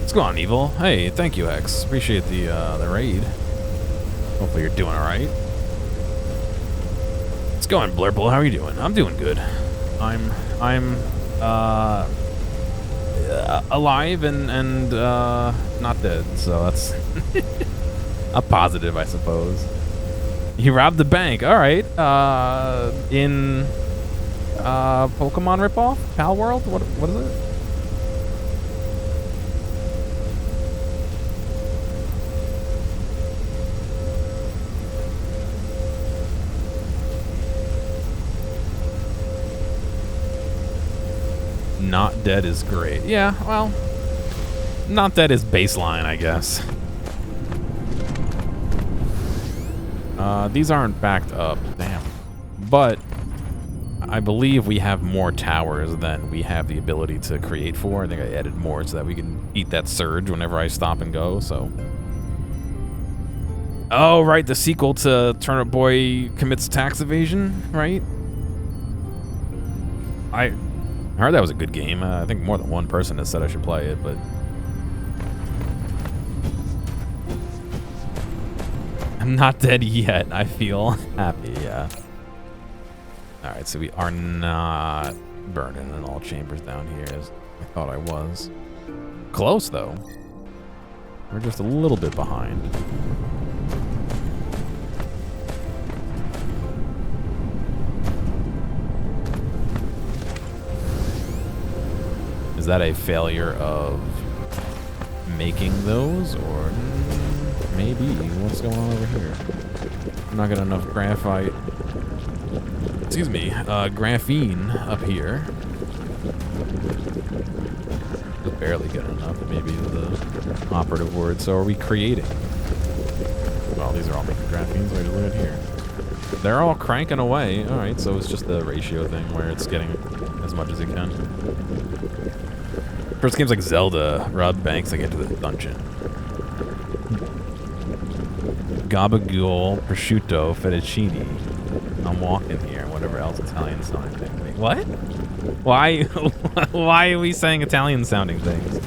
What's going on, Evil? Hey, thank you, X. Appreciate the raid. Hopefully you're doing all right. What's going, Blurple? How are you doing? I'm doing good. I'm alive and not dead, so that's a positive, I suppose. You robbed the bank. All right. In Pokemon ripoff, Pal World. What is it? Not dead is great. Yeah, well, not dead is baseline, I guess. These aren't backed up. Damn. But I believe we have more towers than we have the ability to create for. I think I added more so that we can eat that surge whenever I stop and go, so. Oh, right, the sequel to Turnip Boy Commits Tax Evasion, right? I heard that was a good game. I think more than one person has said I should play it, but I'm not dead yet. I feel happy, yeah. All right, so we are not burning in all chambers down here as I thought I was. Close, though. We're just a little bit behind. Is that a failure of making those, or maybe? What's going on over here? I'm not getting enough graphite. Excuse me, graphene up here. Just barely getting enough, maybe the operative word. So are we creating? Well, these are all making graphene, so I just look at here. They're all cranking away. All right, so it's just the ratio thing where it's getting as much as it can. First games like Zelda, rob banks, I get to the dungeon. Gabagool, prosciutto, fettuccine. I'm walking here, whatever else Italian sounding thing. Wait, what? Why? Why are we saying Italian sounding things?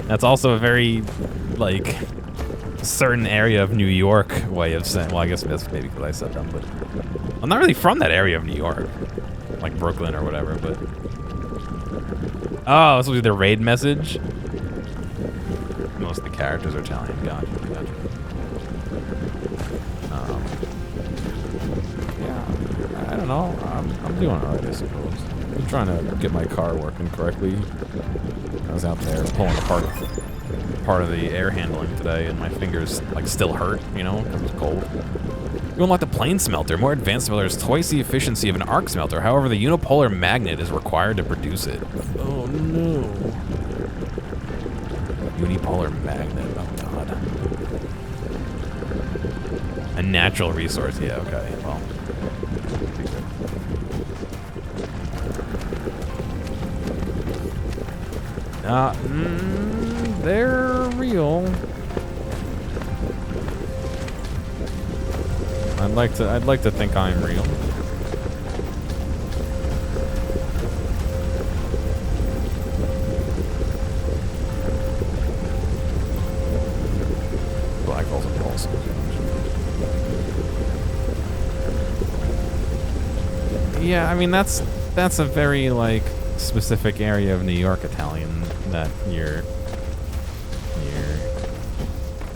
That's also a very, like, certain area of New York way of saying. Well, I guess that's maybe because I said that, but I'm not really from that area of New York, like Brooklyn or whatever. But oh, this will be the raid message. Most of the characters are Italian. Gotcha. Yeah, I don't know. I'm doing alright, I suppose. I'm trying to get my car working correctly. I was out there pulling apart part of the air handling today, and my fingers like still hurt, you know, because it was cold. You unlock the plane smelter. More advanced smelter is twice the efficiency of an arc smelter. However, the unipolar magnet is required to produce it. Oh no. Unipolar magnet. Oh god. A natural resource. Yeah. Okay. Well. They're real. I'd like to think I'm real. Black holes and pulse. Yeah, I mean that's a very like specific area of New York Italian that you're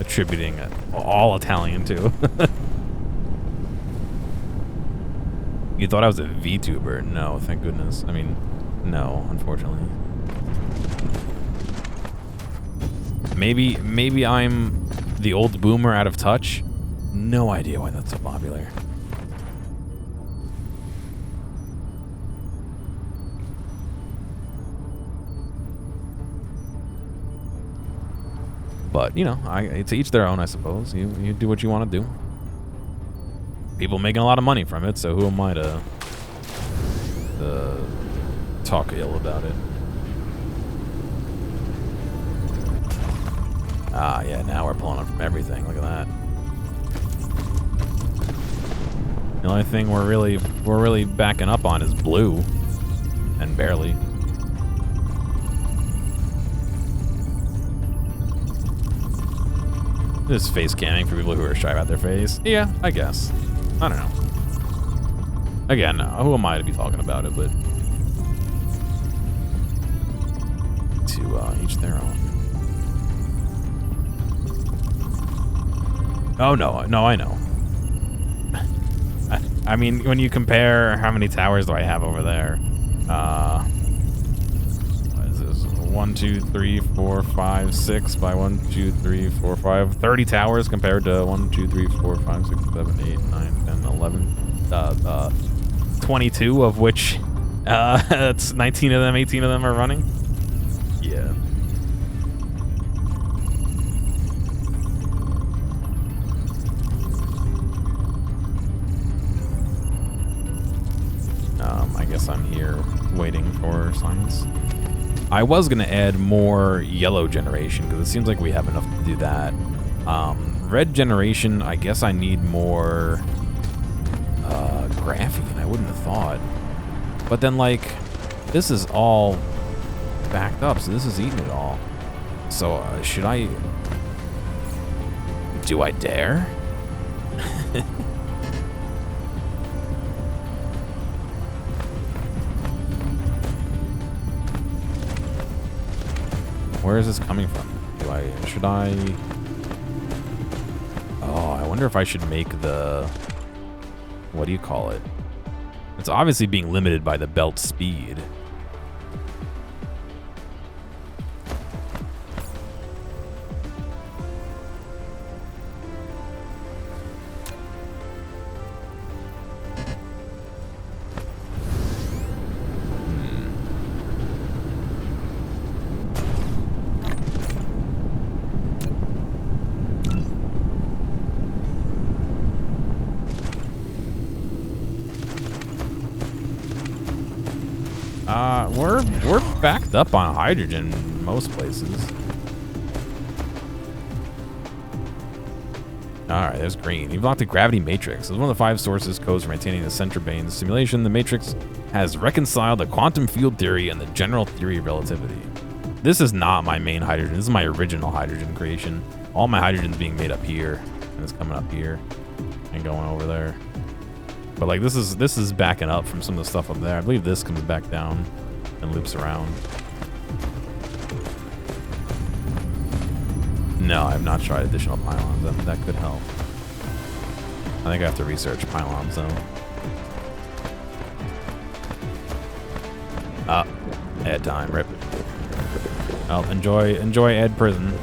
attributing all Italian to. You thought I was a VTuber? No, thank goodness. I mean, no, unfortunately. Maybe I'm the old boomer out of touch. No idea why that's so popular. But, you know, to each their own, I suppose. You do what you want to do. People making a lot of money from it, so who am I to talk ill about it? Ah, yeah, now we're pulling it from everything. Look at that. The only thing we're really backing up on is blue, and barely. This face camming for people who are shy about their face. Yeah, I guess. I don't know. Again, who am I to be talking about it, but to each their own. Oh, no, I know. I mean, when you compare how many towers do I have over there, what is this? 1, 2, 3, 4, 5, 6 by 1, 2, 3, 4, 5, 30 towers compared to 1, 2, 3, 4, 5, 6, 7, 8, 9, 10, 11, 22 of which, it's 19 of them, 18 of them are running. Yeah. I guess I'm here waiting for science. I was gonna add more yellow generation because it seems like we have enough to do that. Red generation, I guess I need more graphene. I wouldn't have thought. But then, like, this is all backed up, so this is eating it all. So should I? Do I dare? Where is this coming from? Should I? Oh, I wonder if I should make the, what do you call it? It's obviously being limited by the belt speed. We're backed up on hydrogen in most places. Alright, there's green. You've locked the gravity matrix. As one of the 5 sources codes for maintaining the center bane simulation, the matrix has reconciled the quantum field theory and the general theory of relativity. This is not my main hydrogen. This is my original hydrogen creation. All my hydrogen's being made up here, and it's coming up here and going over there. But like this is backing up from some of the stuff up there. I believe this comes back down and loops around. No, I have not tried additional pylons. That could help. I think I have to research pylons though. Ed time, rip. Well, enjoy Ed prison.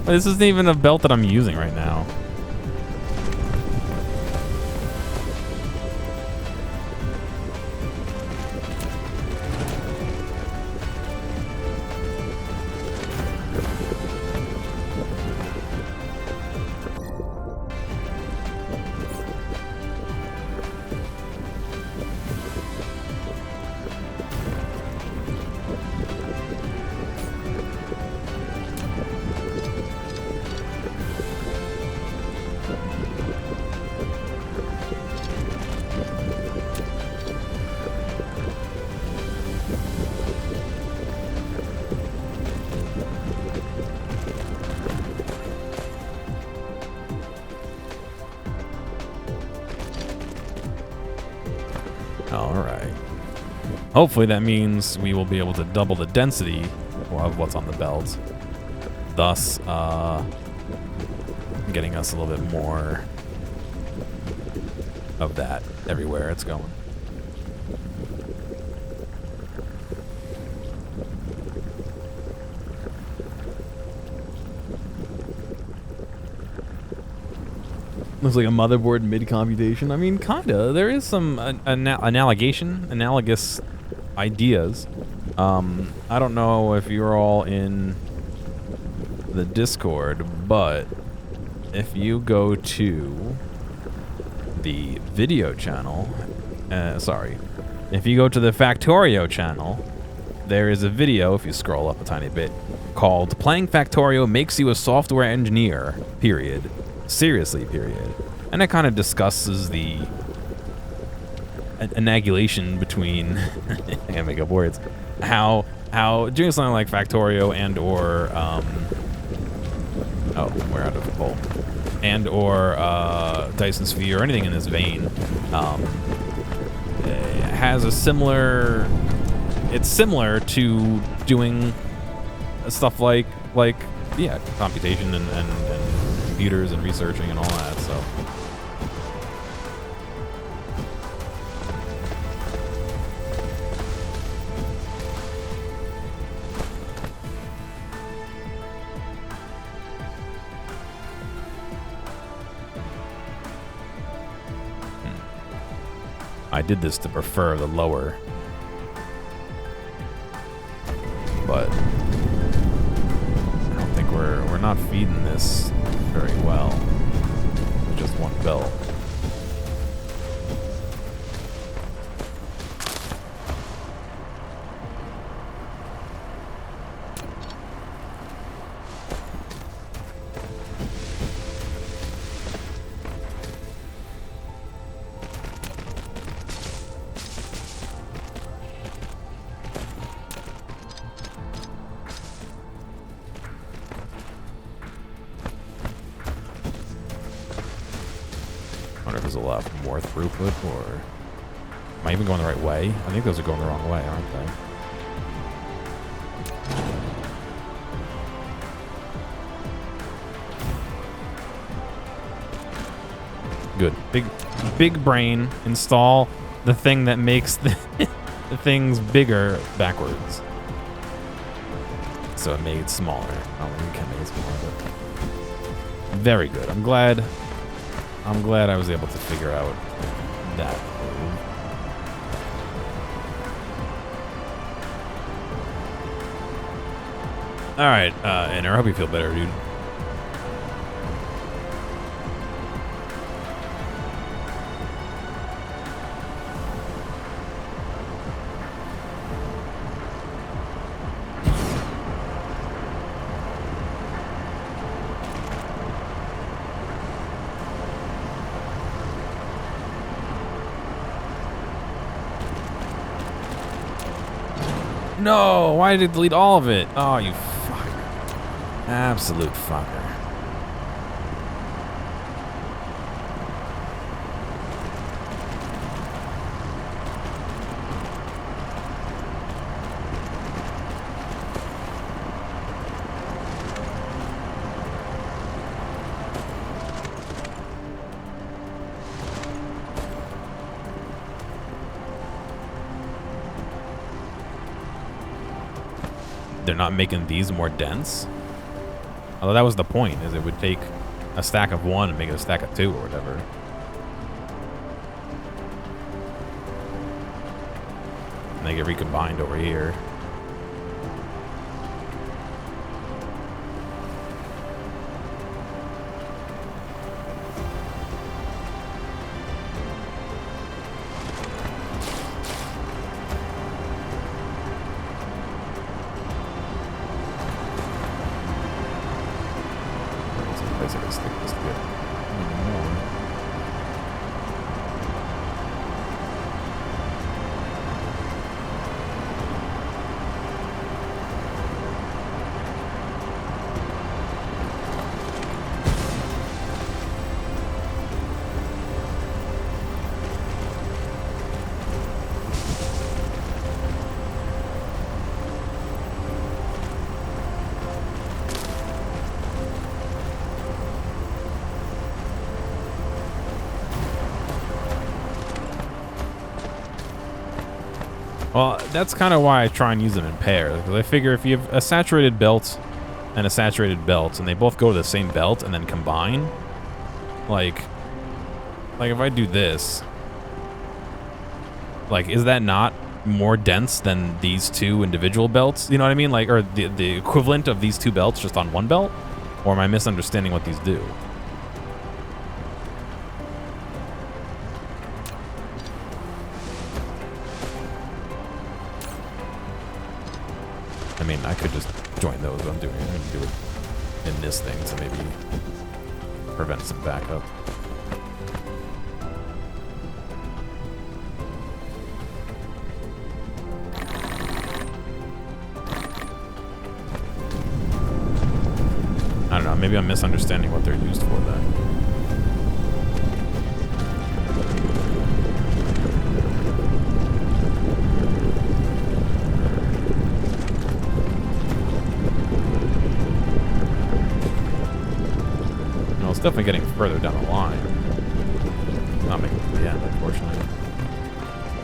This isn't even a belt that I'm using right now. All right. Hopefully that means we will be able to double the density of what's on the belt, thus getting us a little bit more of that everywhere it's going. Looks like a motherboard mid-computation. I mean, kinda. There is some analogous ideas. I don't know if you're all in the Discord, but if you go to the video channel, if you go to the Factorio channel, there is a video, if you scroll up a tiny bit, called "Playing Factorio Makes You a Software Engineer, period. Seriously, period." And it kind of discusses the annihilation between I can't make up words, how doing something like Factorio and or we're out of bowl, and or Dyson Sphere or anything in this vein has a similar, it's similar to doing stuff like computation and computers and researching and all that. So I did this to prefer the lower, but I don't think we're not feeding this very well with just one belt. More throughput, or am I even going the right way? I think those are going the wrong way, aren't they? Good. Big brain. Install the thing that makes the things bigger backwards. So it made it smaller. I don't think it can make it smaller, but very good. I'm glad I was able to figure out that move. All right, and I hope you feel better, dude. No, why did it delete all of it? Oh, you fucker. Absolute fucker. They're not making these more dense? Although that was the point, is it would take a stack of 1 and make it a stack of 2 or whatever. And they get recombined over here. Well, that's kind of why I try and use them in pairs, because I figure if you have a saturated belt and a saturated belt, and they both go to the same belt and then combine, like if I do this, like, is that not more dense than these two individual belts? You know what I mean? Like, or the equivalent of these two belts just on one belt? Or am I misunderstanding what these do? I mean, I could just join those. I'm doing it. I'm gonna do it in this thing to maybe prevent some backup. I don't know. Maybe I'm misunderstanding what they're used for then. Definitely getting further down the line. Not making it to the end, unfortunately.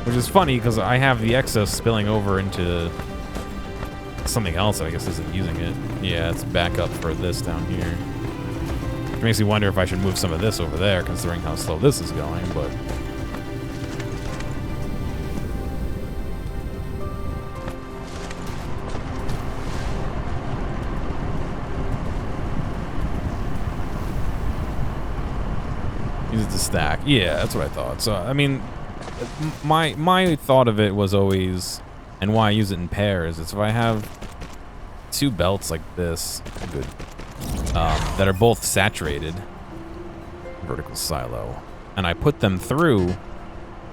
Which is funny because I have the excess spilling over into something else that I guess isn't using it. Yeah, it's back up for this down here. Which makes me wonder if I should move some of this over there considering how slow this is going, but use it to stack. Yeah, that's what I thought. So, I mean, my thought of it was always, and why I use it in pairs, is if I have two belts like this, good, that are both saturated, vertical silo, and I put them through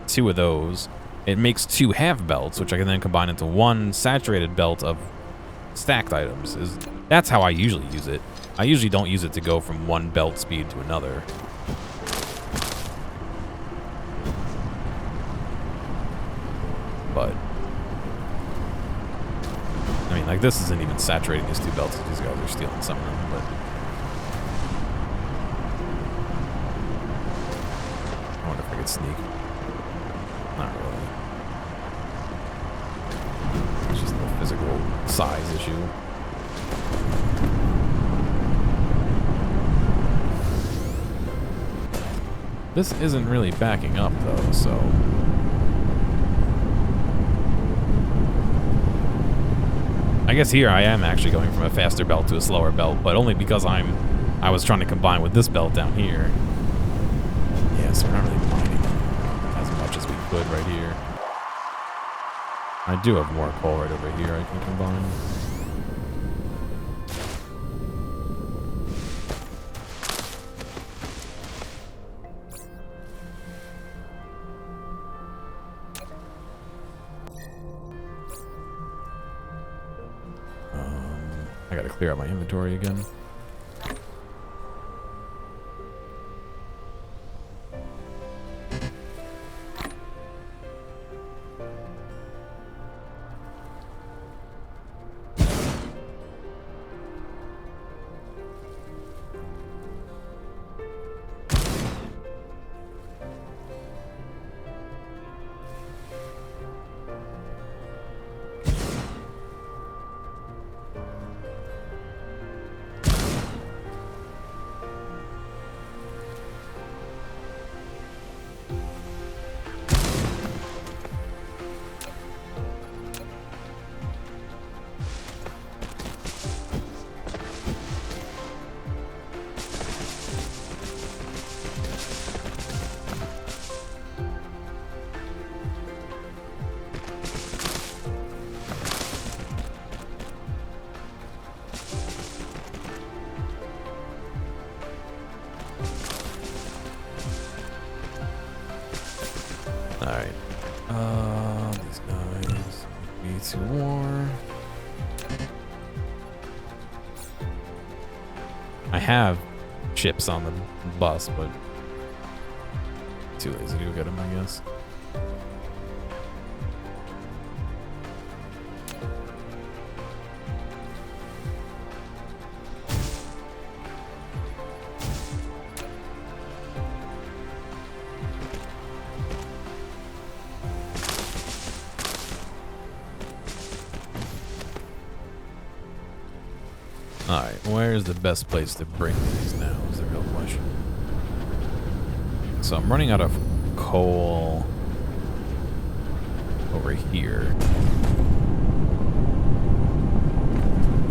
two of those, it makes two half belts, which I can then combine into one saturated belt of stacked items. That's how I usually use it. I usually don't use it to go from one belt speed to another. But I mean, like, this isn't even saturating these two belts. These guys are stealing some of them, but I wonder if I could sneak. Not really. It's just a physical size issue. This isn't really backing up though, so I guess here I am actually going from a faster belt to a slower belt, but only because I was trying to combine with this belt down here. Yeah, so we're not really mining as much as we could right here. I do have more coal right over here I can combine. I gotta clear out my inventory again. Alright. These guys. Me2 war. I have chips on the bus, but too lazy to go get them, I guess. Alright, where's the best place to bring these now is the real question. So I'm running out of coal over here.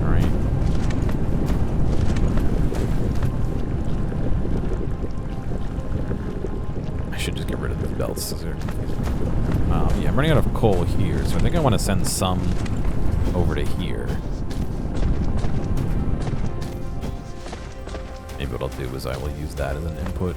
Alright. I should just get rid of the belts. Yeah, I'm running out of coal here, so I think I want to send some over to here. Maybe what I'll do is I will use that as an input.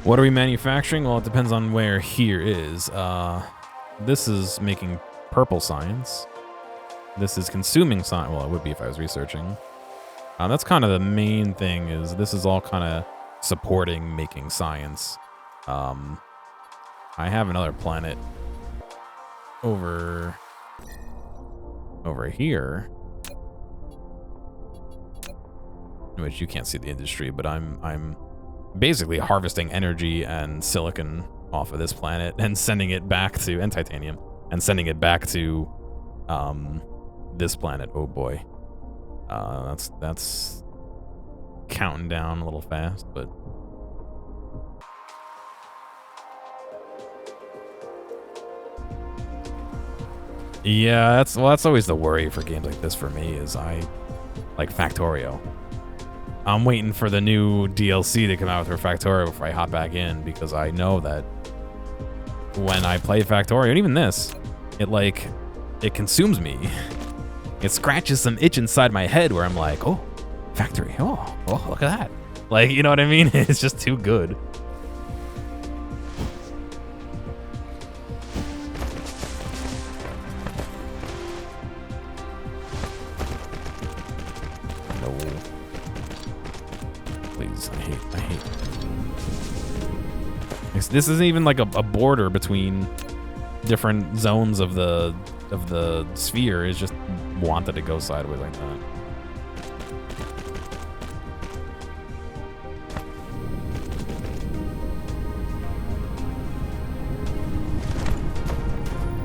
What are we manufacturing? Well, it depends on where here is. This is making purple science. This is consuming science. Well, it would be if I was researching. That's kind of the main thing, is this is all kind of supporting making science. I have another planet over here, which you can't see the industry, but I'm basically harvesting energy and silicon off of this planet and sending it back to, and titanium, and sending it back to this planet. Oh boy. That's counting down a little fast, but yeah, that's always the worry for games like this for me, is I like Factorio. I'm waiting for the new DLC to come out for Factorio before I hop back in, because I know that when I play Factorio, and even this, it consumes me. It scratches some itch inside my head where I'm like, oh, factory, oh, look at that. Like, you know what I mean? It's just too good. This isn't even like a border between different zones of the sphere. It's just wanted to go sideways like that.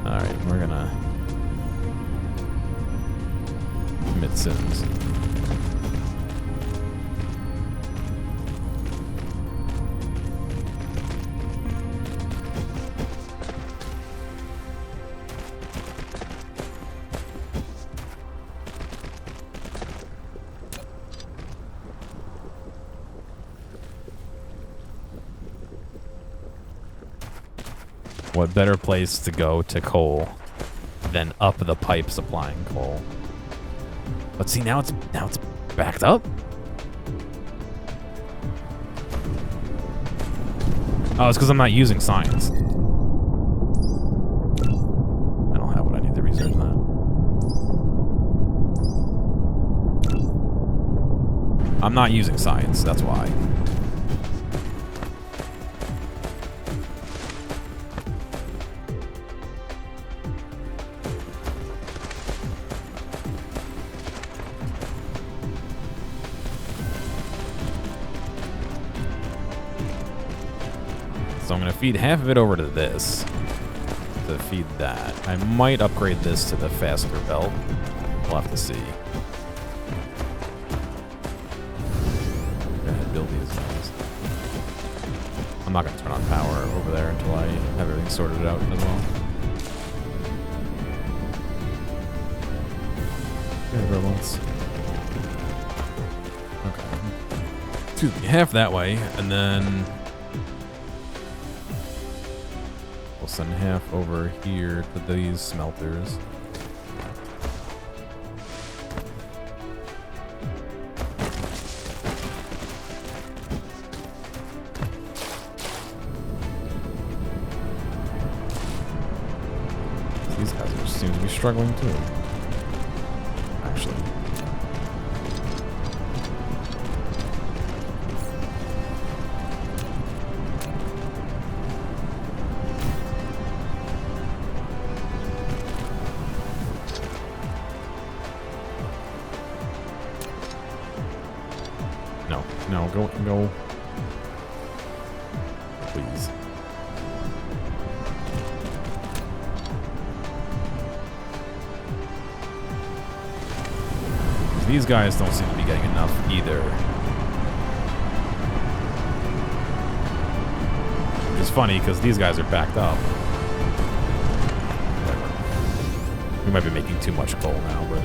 All right, we're gonna commit sins. What better place to go to coal than up the pipe supplying coal? But see, now it's backed up. Oh, it's because I'm not using science. I don't have what I need to research that. I'm not using science, that's why. So I'm going to feed half of it over to this to feed that. I might upgrade this to the faster belt. We'll have to see. I'm not going to turn on power over there until I have everything sorted out as well. Yeah, robots. Okay. Excuse me, half that way, and then we'll send half over here to these smelters. These guys are, seem to be struggling too. Actually. No, go. Please. These guys don't seem to be getting enough either. Which is funny because these guys are backed up. Whatever. We might be making too much coal now, but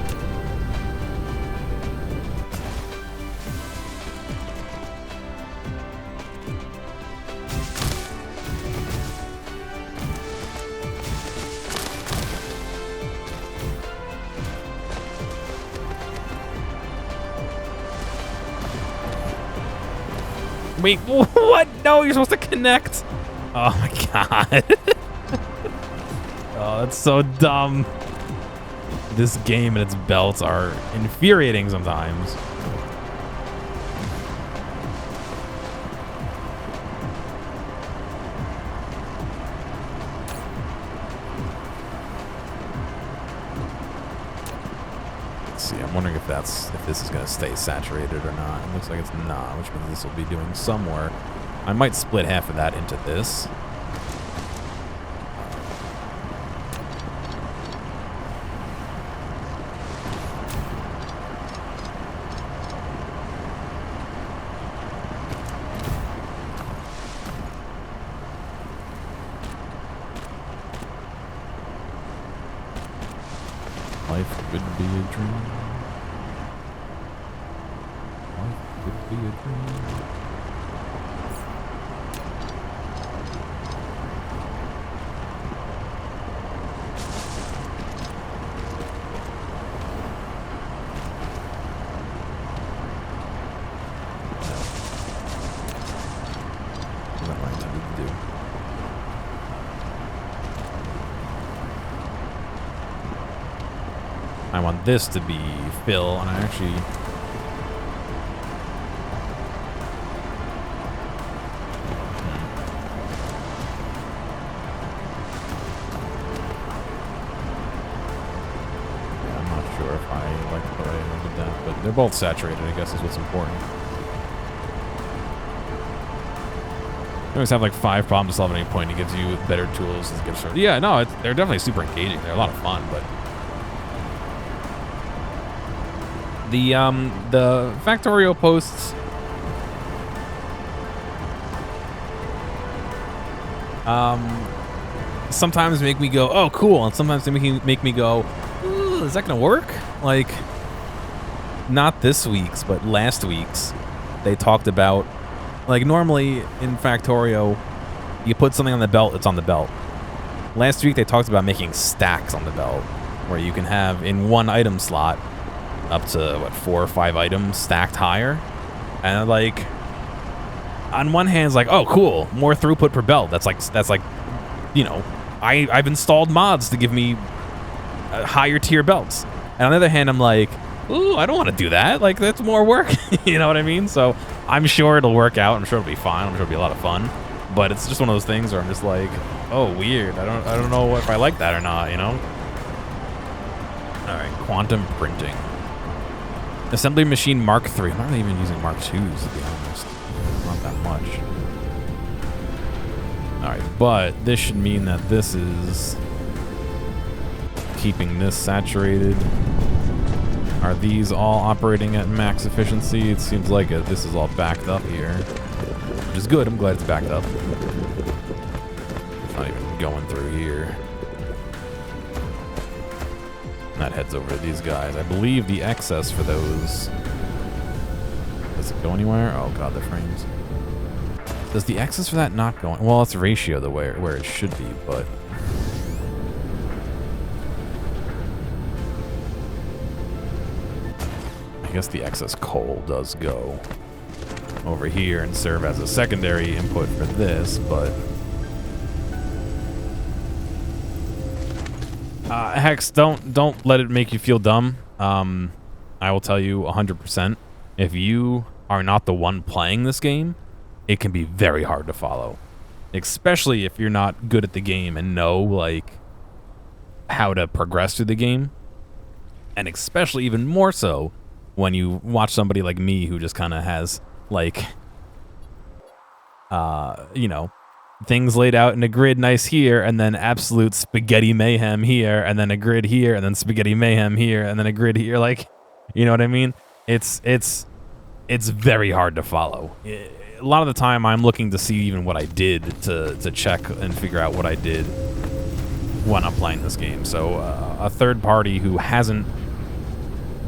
wait, what? No, you're supposed to connect. Oh my god. Oh, that's so dumb. This game and its belts are infuriating sometimes. See, I'm wondering if this is going to stay saturated or not. It looks like it's not, which means this will be doing some work. I might split half of that into this. Life could be a dream. Life could be a dream. That's what I intended to do. I want this to be fill, and I actually... Yeah, I'm not sure if I like the way I did that, but they're both saturated, I guess is what's important. You always have like 5 problems to solve at any point. It gives you better tools. It gives yeah, no, they're definitely super engaging. They're a lot of fun, but... The Factorio posts sometimes make me go, oh, cool, and sometimes they make me go, ooh, is that gonna work? Like, not this week's, but last week's, they talked about, like, normally in Factorio, you put something on the belt, it's on the belt. Last week they talked about making stacks on the belt, where you can have in one item slot up to what, 4 or 5 items stacked higher, and like on one hand it's like, oh cool, more throughput per belt. That's like you know, I've installed mods to give me higher tier belts, and on the other hand I'm like, ooh, I don't want to do that. Like, that's more work. You know what I mean? So I'm sure it'll work out. I'm sure it'll be fine. I'm sure it'll be a lot of fun, but it's just one of those things where I'm just like, oh, weird. I don't know if I like that or not, you know? All right, quantum printing. Assembly machine Mark III. I'm not really even using Mark IIs, to be honest. Not that much. All right, but this should mean that this is keeping this saturated. Are these all operating at max efficiency? It seems like this is all backed up here. which is good. I'm glad it's backed up. It's not even going through here. And that heads over to these guys. I believe the excess for those... Does it go anywhere? Oh god, the frames. Does the excess for that not go... Well, it's ratio the way where it should be, but... I guess the excess coal does go over here and serve as a secondary input for this, but... Hex, don't let it make you feel dumb. I will tell you 100%. If you are not the one playing this game, it can be very hard to follow. Especially if you're not good at the game and know, like, how to progress through the game. And especially even more so when you watch somebody like me who just kind of has, like, you know, things laid out in a grid nice here, and then absolute spaghetti mayhem here, and then a grid here, and then spaghetti mayhem here, and then a grid here. Like, you know what I mean? It's very hard to follow. A lot of the time, I'm looking to see even what I did to check and figure out what I did when I'm playing this game. So a third party who hasn't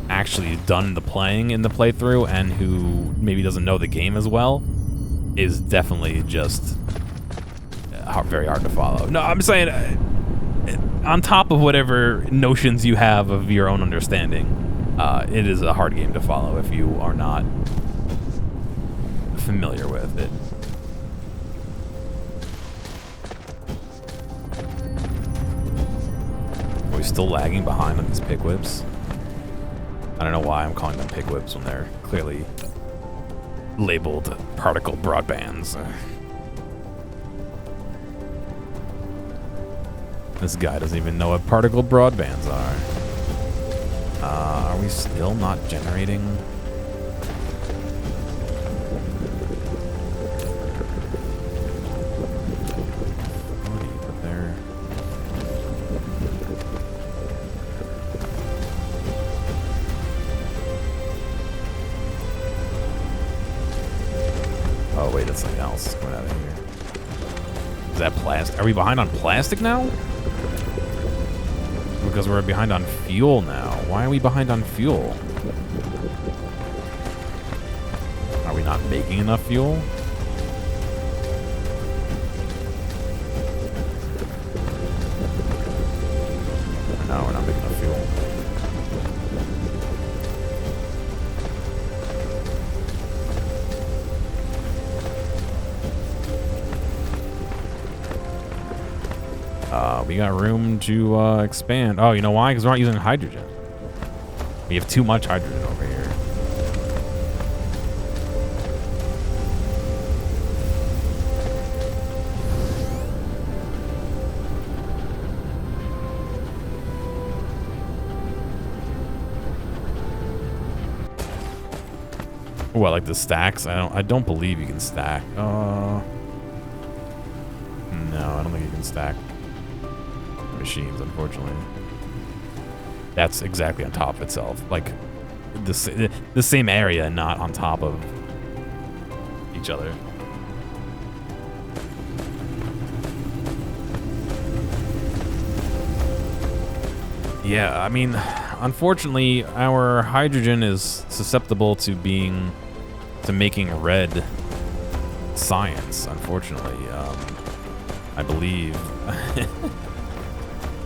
actually done the playing in the playthrough and who maybe doesn't know the game as well is definitely just very hard to follow. No, I'm saying on top of whatever notions you have of your own understanding, it is a hard game to follow if you are not familiar with it. Are we still lagging behind on these pick whips? I don't know why I'm calling them pick whips when they're clearly labeled particle broadbands. This guy doesn't even know what particle broadbands are. Are we still not generating? What do you put there? Oh wait, that's something else coming out of here. Is that plastic? Are we behind on plastic now? Because we're behind on fuel now. Why are we behind on fuel? Are we not making enough fuel? No, we're not making enough fuel. We got room to expand. Oh, you know why? Because we're not using hydrogen. We have too much hydrogen over here. Oh, I like the stacks. I don't believe you can stack. No, I don't think you can stack machines, unfortunately. That's exactly on top of itself, like the same area, not on top of each other. Yeah, I mean, unfortunately, our hydrogen is susceptible to making red science. Unfortunately, I believe.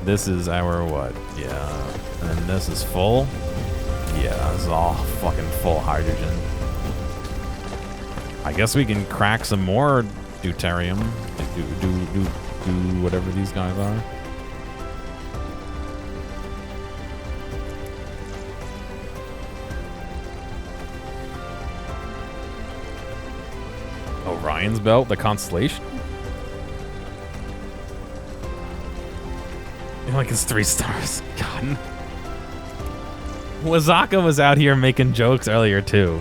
This is our what? Yeah. And then this is full? Yeah, this is all fucking full hydrogen. I guess we can crack some more deuterium. Do whatever these guys are. Orion's belt, the constellation? Like it's 3 stars. God. Wazaka was out here making jokes earlier too.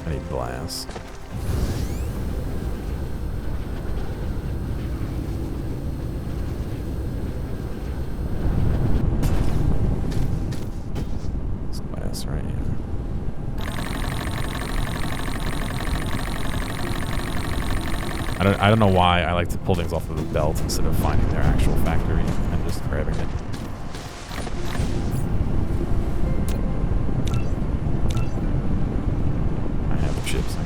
I need glass. I don't know why I like to pull things off of the belt instead of finding their actual factory and just grabbing it. I have the chips.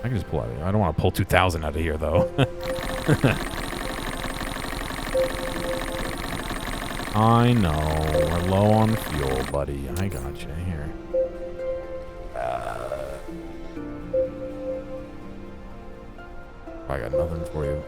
I can just pull out of here. I don't want to pull 2,000 out of here, though. I know. We're low on fuel, buddy. I got you here. I got nothing for you.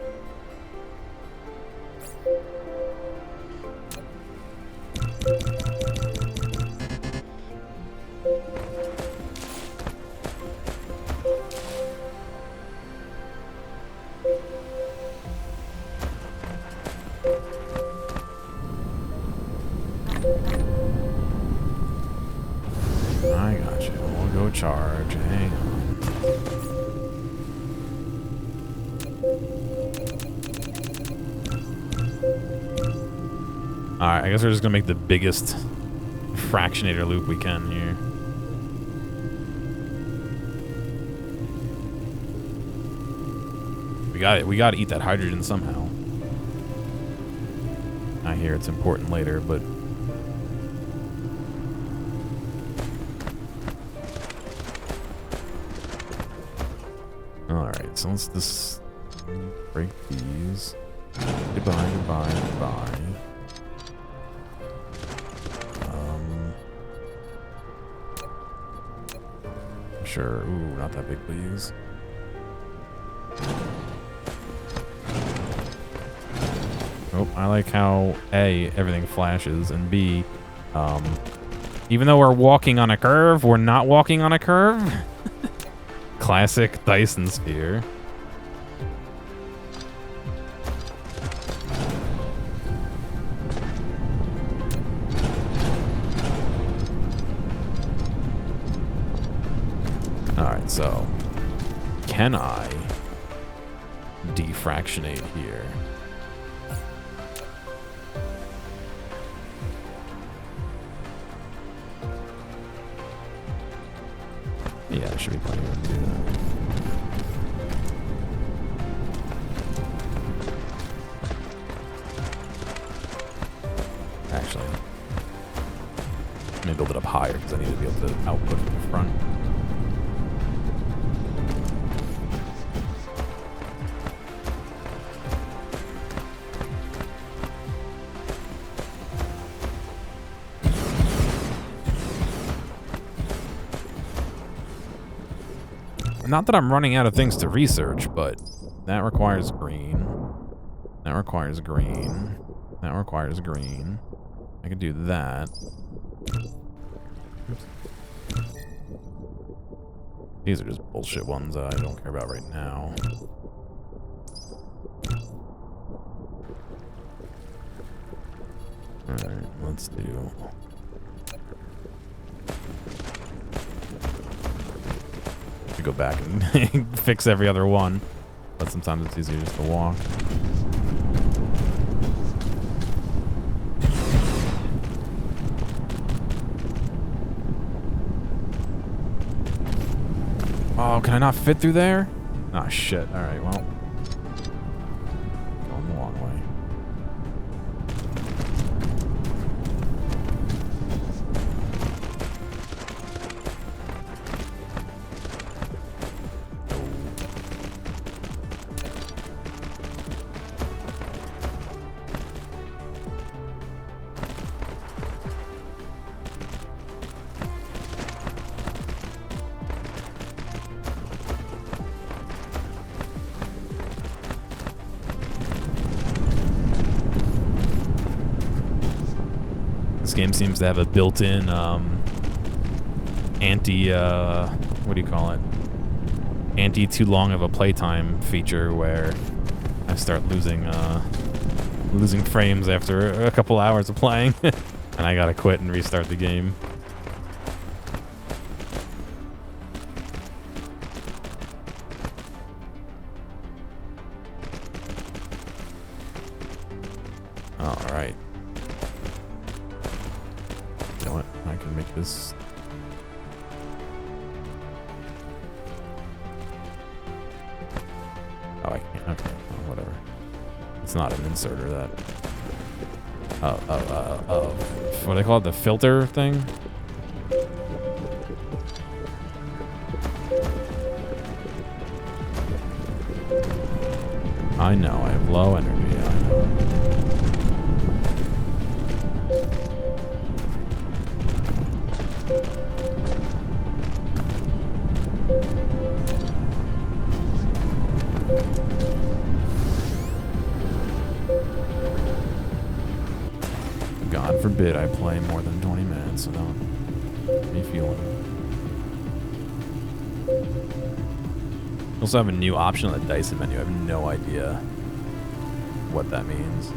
I got you. We'll go charge. Hang on. Alright, I guess we're just gonna make the biggest fractionator loop we can here. We gotta eat that hydrogen somehow. I hear it's important later, but alright, so let's just break these. Goodbye, goodbye, goodbye. Sure. Ooh, not that big, please. Oh, I like how A, everything flashes, and B, even though we're walking on a curve, we're not walking on a curve. Classic Dyson sphere. Alright, so can I defractionate here? Yeah, there should be plenty of room to do that. Actually, let me build it up higher because I need to be able to output from the front. Not that I'm running out of things to research, but that requires green. That requires green. That requires green. I could do that. Oops. These are just bullshit ones that I don't care about right now. Alright, let's do... go back and fix every other one, but sometimes it's easier just to walk. Oh, can I not fit through there? Ah, shit. All right, well, going the long way. Game seems to have a built-in anti what do you call it, anti too long of a playtime feature where I start losing frames after a couple hours of playing and I gotta quit and restart the game. Alright. You know what? I can make this. Oh, I can't. Okay. Oh, whatever. It's not an inserter, that. What do they call it? The filter thing? I know, I have low energy, I know. God forbid I play more than 20 minutes, so don't be feeling. We also have a new option on the Dyson menu. I have no idea what that means.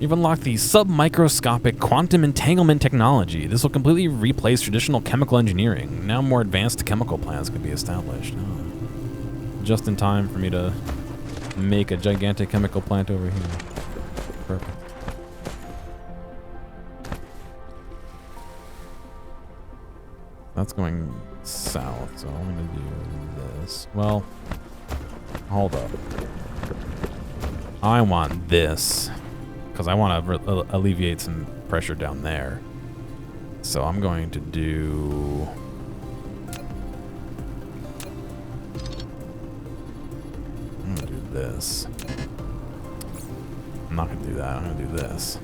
You've unlocked the submicroscopic quantum entanglement technology. This will completely replace traditional chemical engineering. Now more advanced chemical plants can be established. Oh. Just in time for me to make a gigantic chemical plant over here. Perfect. That's going south, so I'm going to do this. Well, hold up. I want this, because I want to alleviate some pressure down there. So I'm going to do... I'm going to do this. I'm not going to do that. I'm going to do this.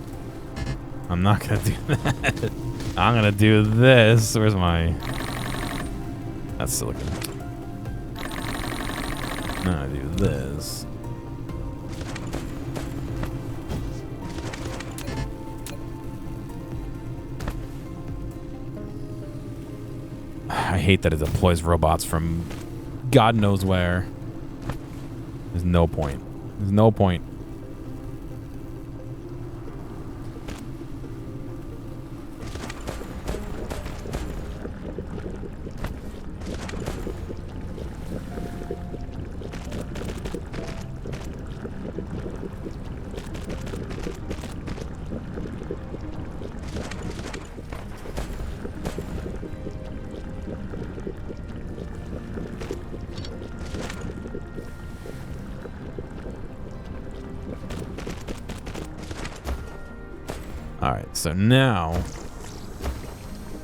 I'm not going to do that. I'm going to do this. Where's my... That's silicon. I'm going to do this. I hate that it deploys robots from God knows where. There's no point. There's no point. Alright, so now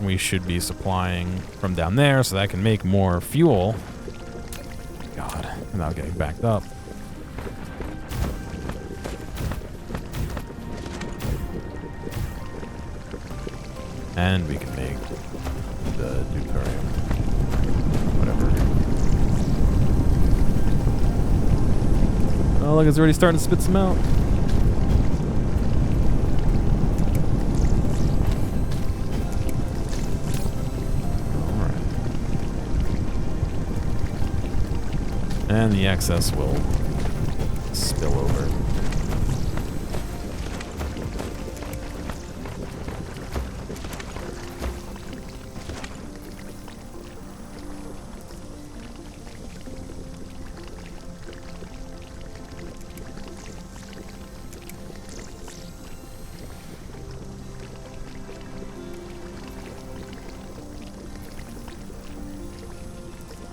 we should be supplying from down there so that I can make more fuel. God, without getting backed up. And we can make the deuterium. Whatever. Oh, look, it's already starting to spit some out. And the excess will spill over.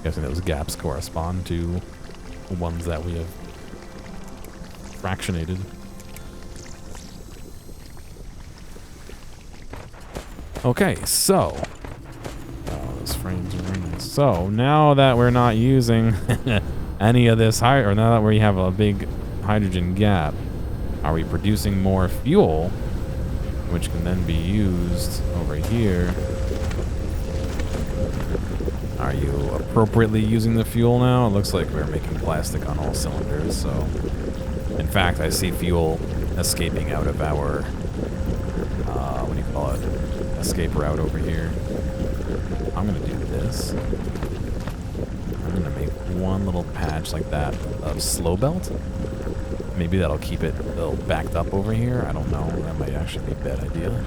Guessing those gaps correspond to the ones that we have fractionated. Okay, so those frames are ringing. So now that we're not using any of this or now that we have a big hydrogen gap, are we producing more fuel, which can then be used over here? Are you appropriately using the fuel now? It looks like we're making plastic on all cylinders, so... In fact, I see fuel escaping out of our... what do you call it? Escape route over here. I'm gonna do this. I'm gonna make one little patch like that of slow belt. Maybe that'll keep it a little backed up over here. I don't know. That might actually be a bad idea.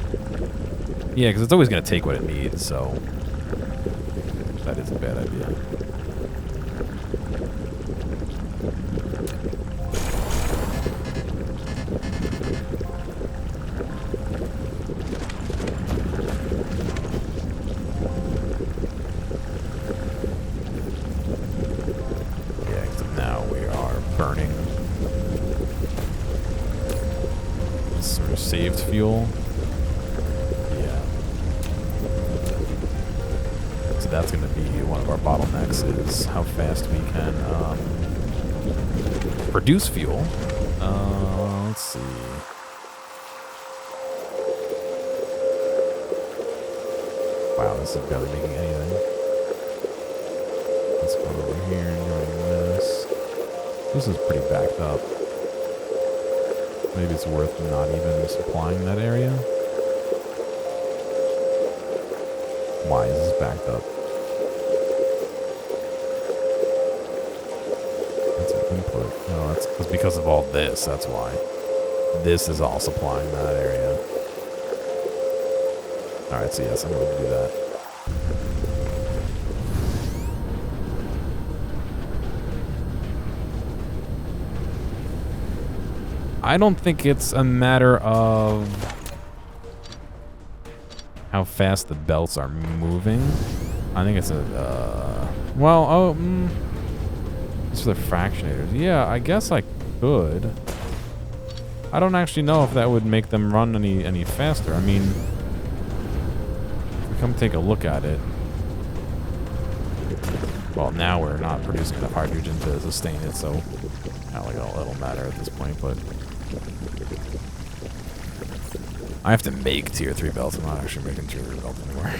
Yeah, because it's always going to take what it needs, so that is a bad idea. Yeah, because now we are burning sort of saved fuel. That's going to be one of our bottlenecks, is how fast we can produce fuel. Let's see. Wow, this is barely making anything. Let's go over here and doing this. This is pretty backed up. Maybe it's worth not even supplying that area. Why is this backed up? Input. No, that's because of all this. That's why. This is all supplying that area. Alright, so yes, I'm going to do that. I don't think it's a matter of how fast the belts are moving. I think it's a, it's for the fractionators. Yeah, I guess I could. I don't actually know if that would make them run any faster. I mean, if we come take a look at it. Well, now we're not producing enough hydrogen to sustain it, so not like it'll matter at this point, but I have to make tier 3 belts. I'm not actually making tier 3 belts anymore.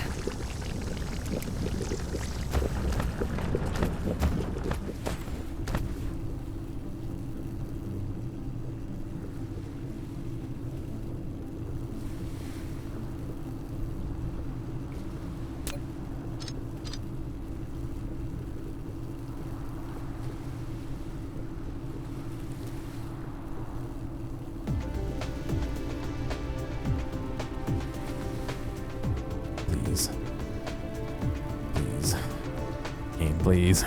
Please.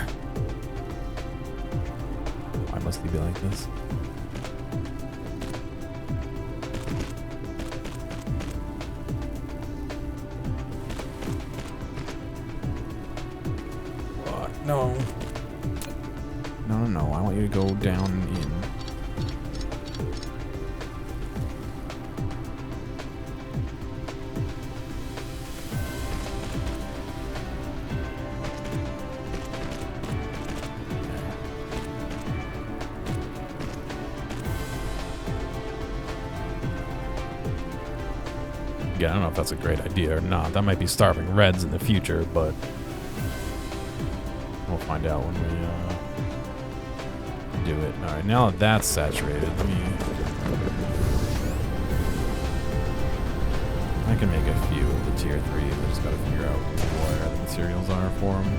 Why must he be like this? No. No. I want you to go down in. Yeah, I don't know if that's a great idea or not. That might be starving Reds in the future, but we'll find out when we do it. All right, now that that's saturated, I can make a few of the tier 3s. I just gotta figure out where the materials are for them.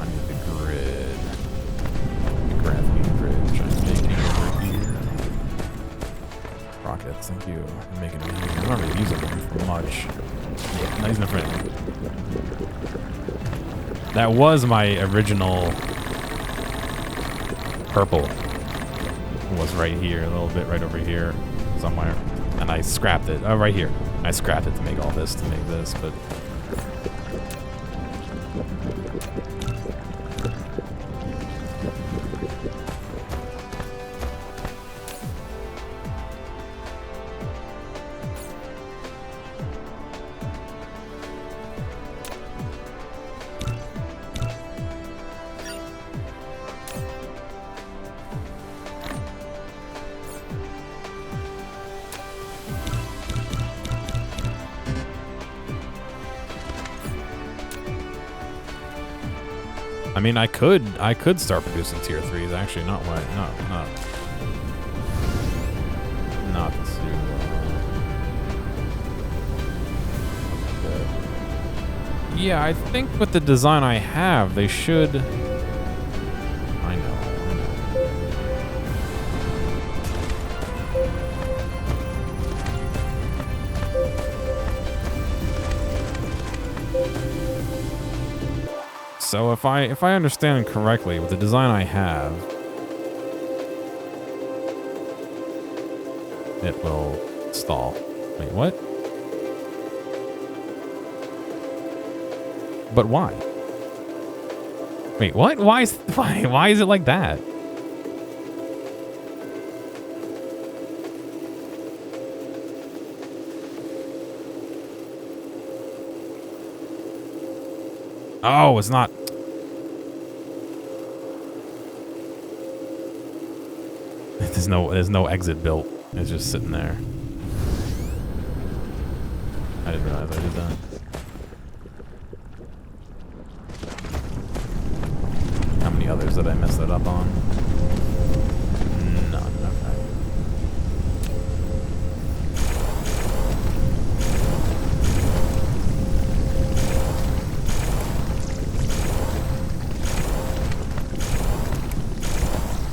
I need the grid. The graphene grid, which I'm making over here. Rockets, thank you. I'm making them here. I'm not really using them for much. Yeah, not using them for anything. That was my original purple. It was right here, a little bit right over here somewhere. And I scrapped it. Oh, right here. I scrapped it to make all this, to make this, but I mean, I could start producing tier 3s. Actually, not to. Yeah, I think with the design I have, they should. I know. So if I understand correctly, with the design I have, it will stall. Wait, what? But why? Wait, what? Why is it like that? Oh, it's not. There's no exit built. It's just sitting there. I didn't realize I did that. How many others did I mess that up on? None. Okay.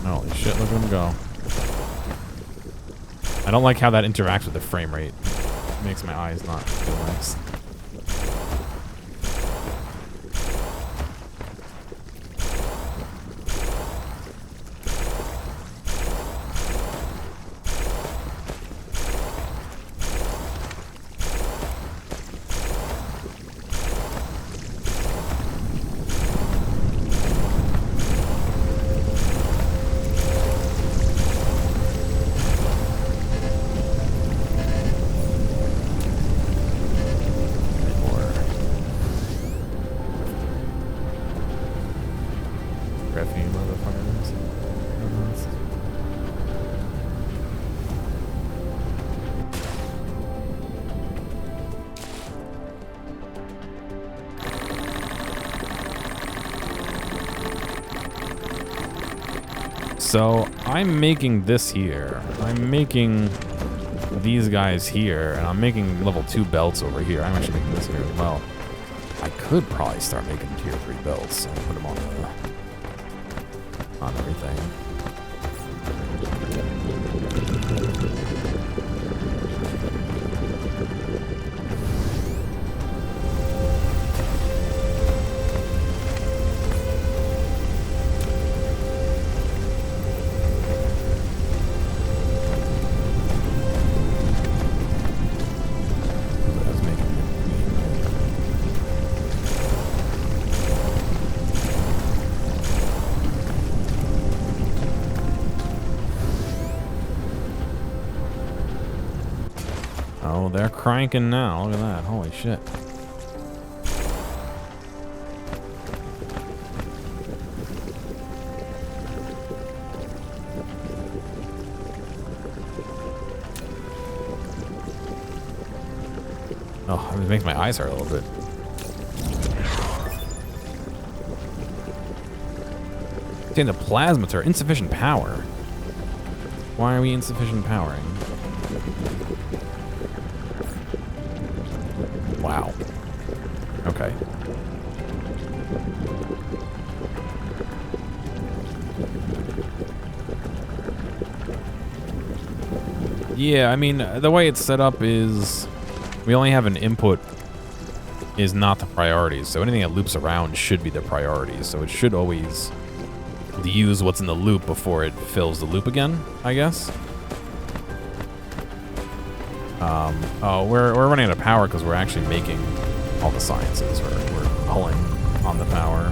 Holy shit, look at him go. I don't like how that interacts with the frame rate. It makes my eyes not feel nice. So I'm making this here. I'm making these guys here, and I'm making level 2 belts over here. I'm actually making this here as well. I could probably start making tier 3 belts and put them on everything. Oh, they're cranking now. Look at that. Holy shit. Oh, it makes my eyes hurt a little bit. Obtain the plasma turret. Insufficient power. Why are we insufficient powering? Wow. Okay. Yeah, I mean, the way it's set up is we only have an input is not the priorities. So anything that loops around should be the priorities. So it should always use what's in the loop before it fills the loop again, I guess. Oh, we're running out of power because we're actually making all the sciences. We're pulling on the power.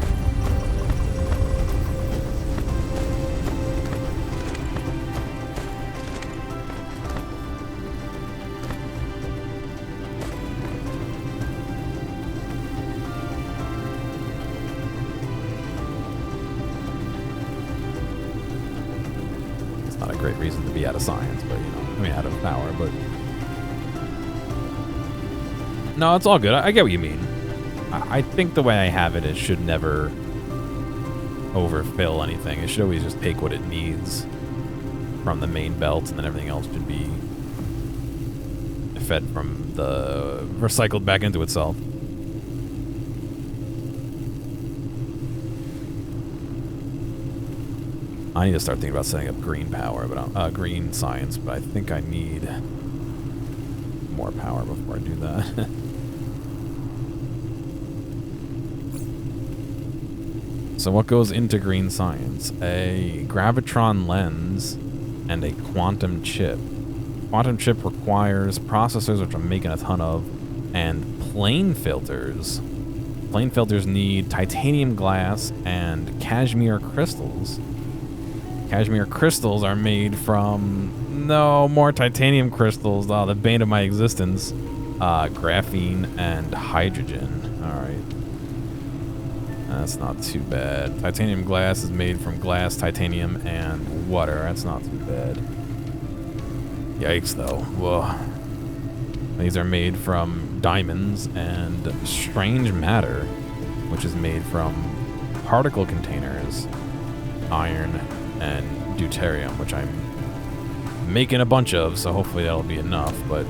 It's not a great reason to be out of science, but, you know, I mean, out of power, but... No, it's all good. I get what you mean. I think the way I have it, it should never overfill anything. It should always just take what it needs from the main belt, and then everything else should be fed from the... recycled back into itself. I need to start thinking about setting up green power, but green science, but I think I need more power before I do that. So what goes into green science? A gravitron lens and a quantum chip. Quantum chip requires processors, which I'm making a ton of, and plane filters. Plane filters need titanium glass and cashmere crystals. Cashmere crystals are made from... No, more titanium crystals. Oh, the bane of my existence. Graphene and hydrogen. Alright. That's not too bad. Titanium glass is made from glass, titanium, and water. That's not too bad. Yikes, though. Whoa. These are made from diamonds and strange matter, which is made from particle containers, iron, and deuterium, which I'm making a bunch of, so hopefully that'll be enough, but...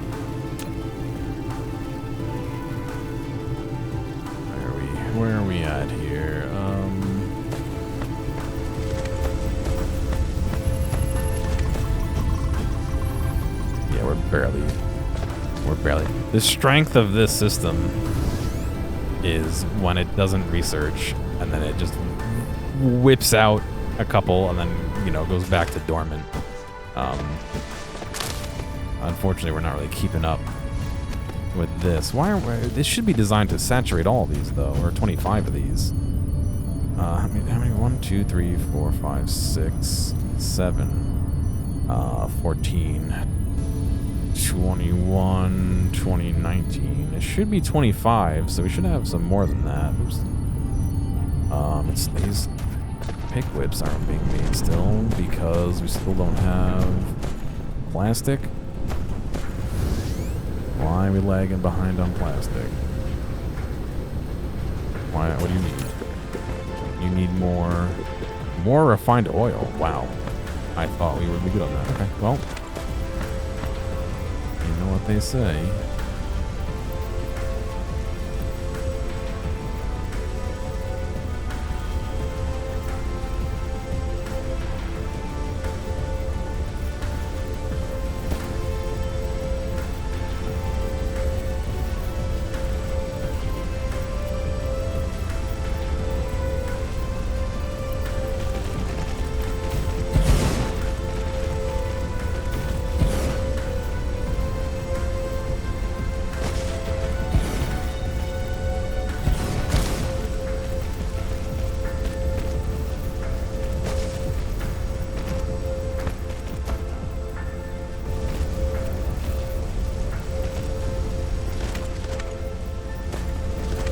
Where are we at here? Yeah, we're barely... The strength of this system is when it doesn't research, and then it just whips out a couple, and then, you know, goes back to dormant. Unfortunately, we're not really keeping up with this. Why are we... This should be designed to saturate all of these, though, or 25 of these. How many? 1, 2, 3, 4, 5, 6, 7, 14, 21, 20, 19. It should be 25, so we should have some more than that. Oops. It's these pick whips aren't being made still because we still don't have plastic. Why are we lagging behind on plastic? Why? What do you need? You need more refined oil. Wow. I thought we would be good on that. Okay, well, you know what they say.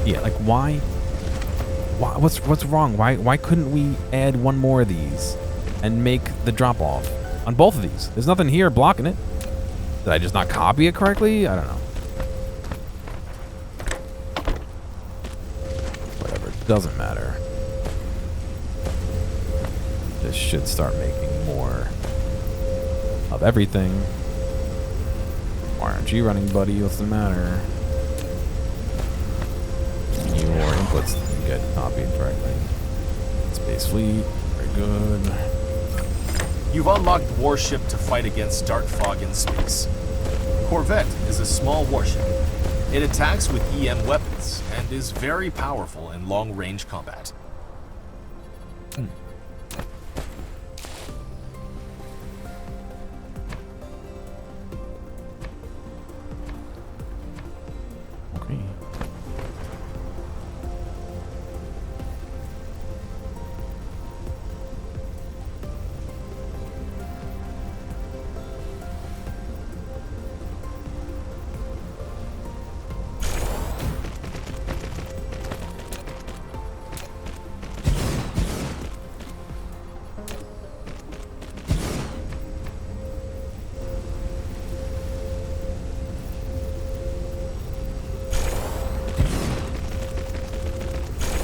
Yeah, like why what's wrong? Why couldn't we add one more of these and make the drop off on both of these? There's nothing here blocking it. Did I just not copy it correctly? I don't know. Whatever, it doesn't matter. This should start making more of everything. Why aren't you running, buddy? What's the matter? More inputs than get copied correctly. Space fleet, very good. You've unlocked warship to fight against dark fog in space. Corvette is a small warship. It attacks with EM weapons and is very powerful in long-range combat. Okay.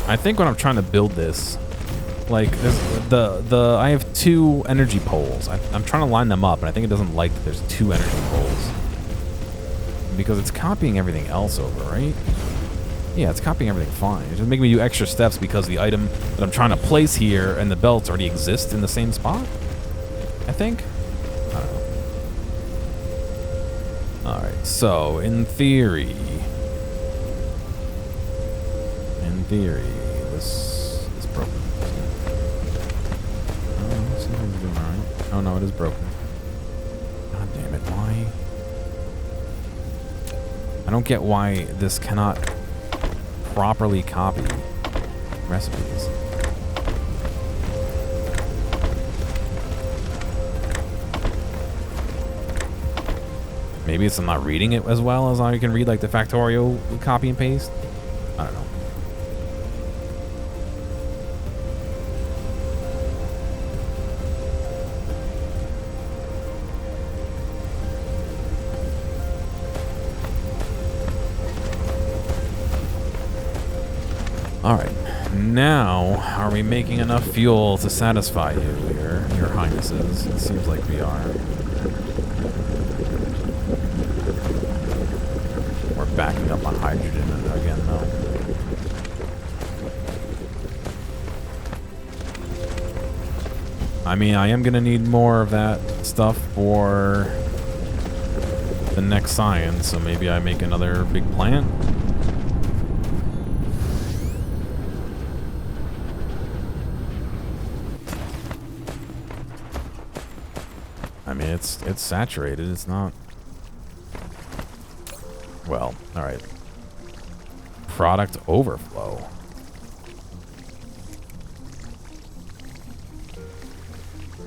I think when I'm trying to build this, like I have two energy poles. I'm trying to line them up, and I think it doesn't like that there's two energy poles because it's copying everything else over, right? Yeah, it's copying everything fine. It's just making me do extra steps because the item that I'm trying to place here and the belts already exist in the same spot. I think. I don't know. All right. So in theory, this is broken. So no, it is broken. God damn it, why? I don't get why this cannot properly copy recipes. Maybe it's I'm not reading it as well as I can read like the Factorio copy and paste. I don't know. All right, now are we making enough fuel to satisfy you, your highnesses? It seems like we are. We're backing up on hydrogen again, though. I mean, I am gonna need more of that stuff for the next science, so maybe I make another big plant. I mean, it's saturated. It's not. Well, all right. Product overflow.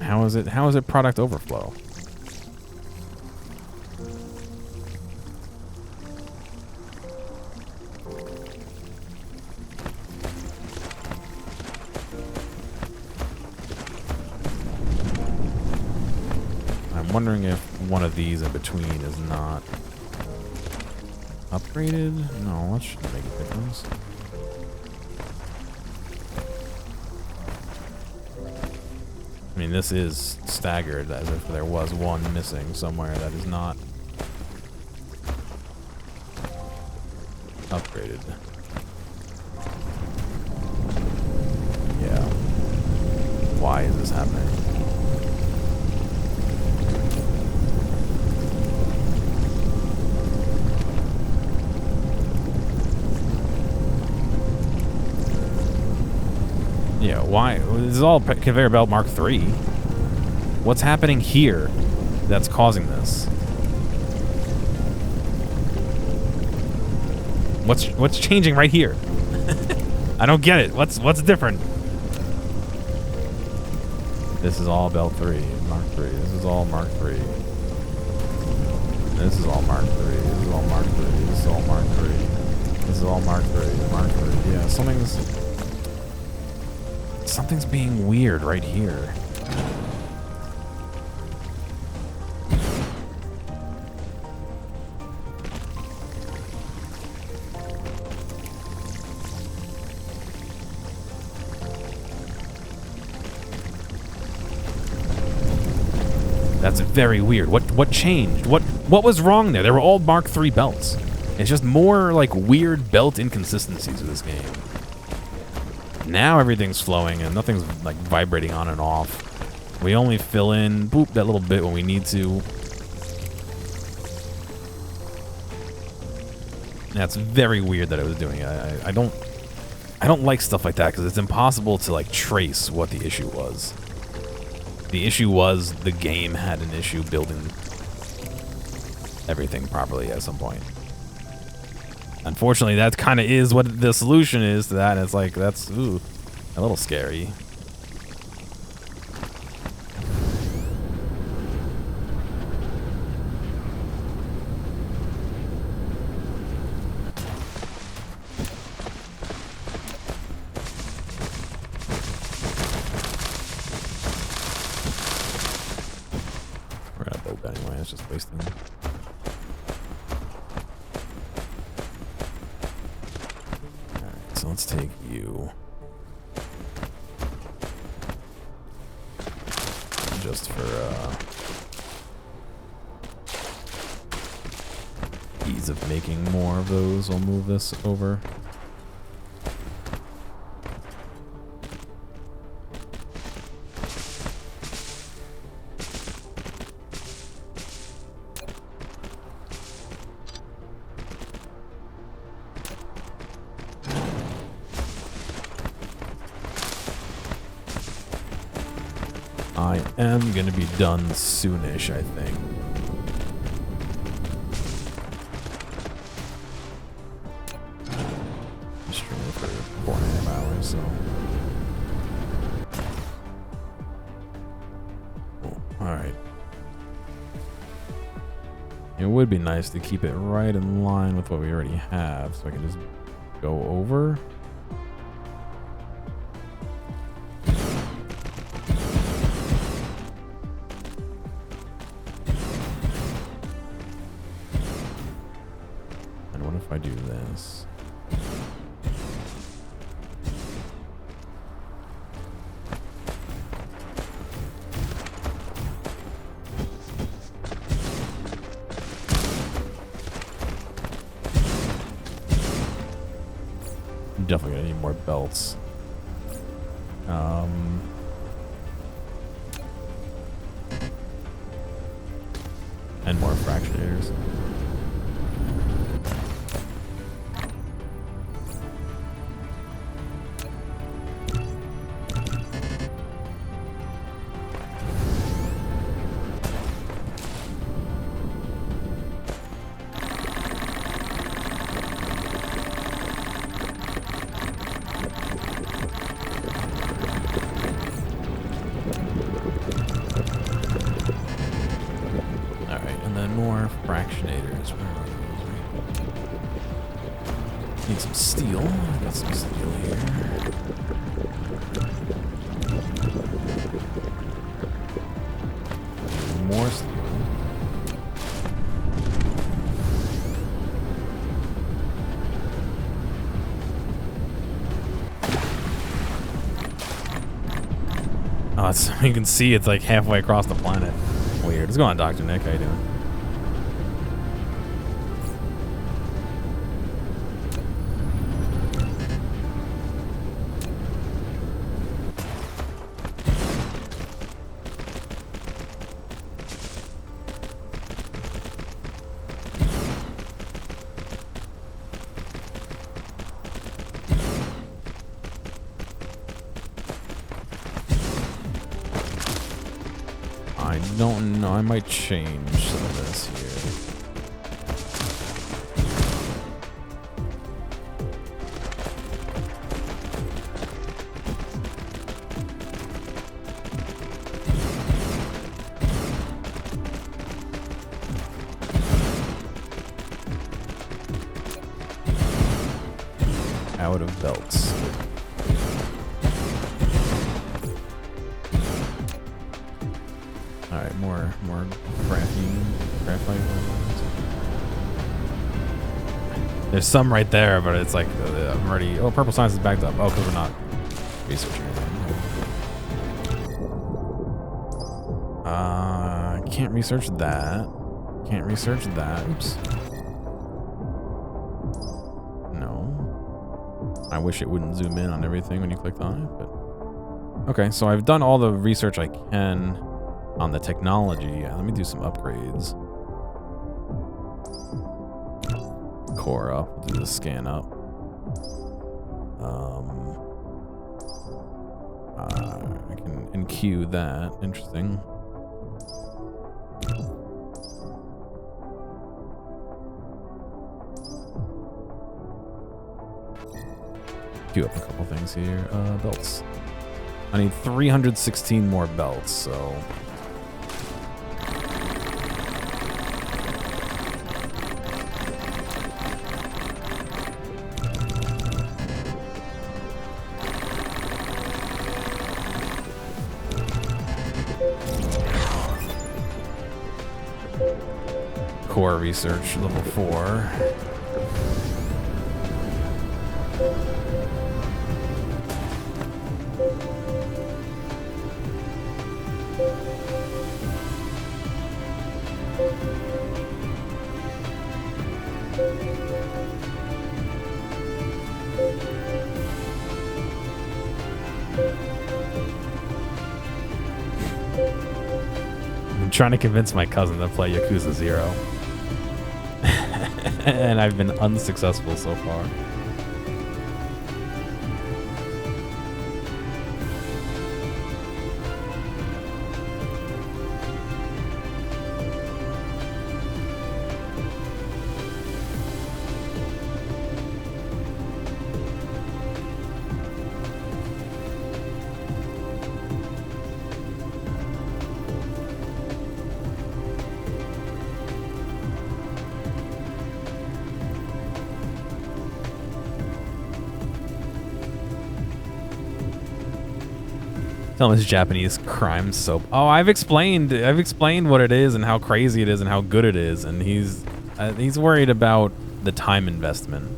How is it? How is it product overflow? I'm wondering if one of these in between is not upgraded. No, that shouldn't make a difference. I mean, this is staggered as if there was one missing somewhere that is not upgraded. Yeah. Why is this happening? Yeah, why? This is all conveyor belt Mark III. What's happening here that's causing this? What's changing right here? I don't get it. What's different? This is all belt 3, Mark III. This is all Mark III. This is all Mark III. This is all Mark III. This is all Mark III. This is all Mark III. Mark III. Yeah, something's being weird right here. That's very weird. What changed? What was wrong there? They were all Mark III belts. It's just more like weird belt inconsistencies with this game. Now everything's flowing and nothing's like vibrating on and off. We only fill in boop that little bit when we need to. That's very weird that it was doing it. I don't like stuff like that because it's impossible to like trace what the issue was. The issue was the game had an issue building everything properly at some point. Unfortunately, that kind of is what the solution is to that. And it's like, that's, ooh, a little scary. We're gonna build anyway, it's just wasting. So let's take you. Just for ease of making more of those, we'll move this over. I am gonna be done soonish, I think. Streaming for 4.5 hours, so. Cool. Alright. It would be nice to keep it right in line with what we already have, so I can just go over. And what if I do this? Definitely gonna need more belts. And more fractionators. More fractionators. Where are those? Need some steel. I got some steel here. More steel. Oh, it's, you can see it's like halfway across the planet. Weird. What's going on, Dr. Nick? How you doing? I don't know. I might change some of this here. Out of belts. All right, more graphite. There's some right there, but it's like I'm already. Oh, purple science is backed up. Oh, because we're not researching anything. Can't research that. Can't research that. Oops. No. I wish it wouldn't zoom in on everything when you clicked on it, but okay. So I've done all the research I can on the technology. Let me do some upgrades. Core up, do the scan up. I can enqueue that. Interesting. Queue up a couple things here. Belts. I need 316 more belts, so. Core research level 4. I'm trying to convince my cousin to play Yakuza 0. And I've been unsuccessful so far. Tell him it's Japanese crime soap. Oh, I've explained what it is and how crazy it is and how good it is, and he's worried about the time investment.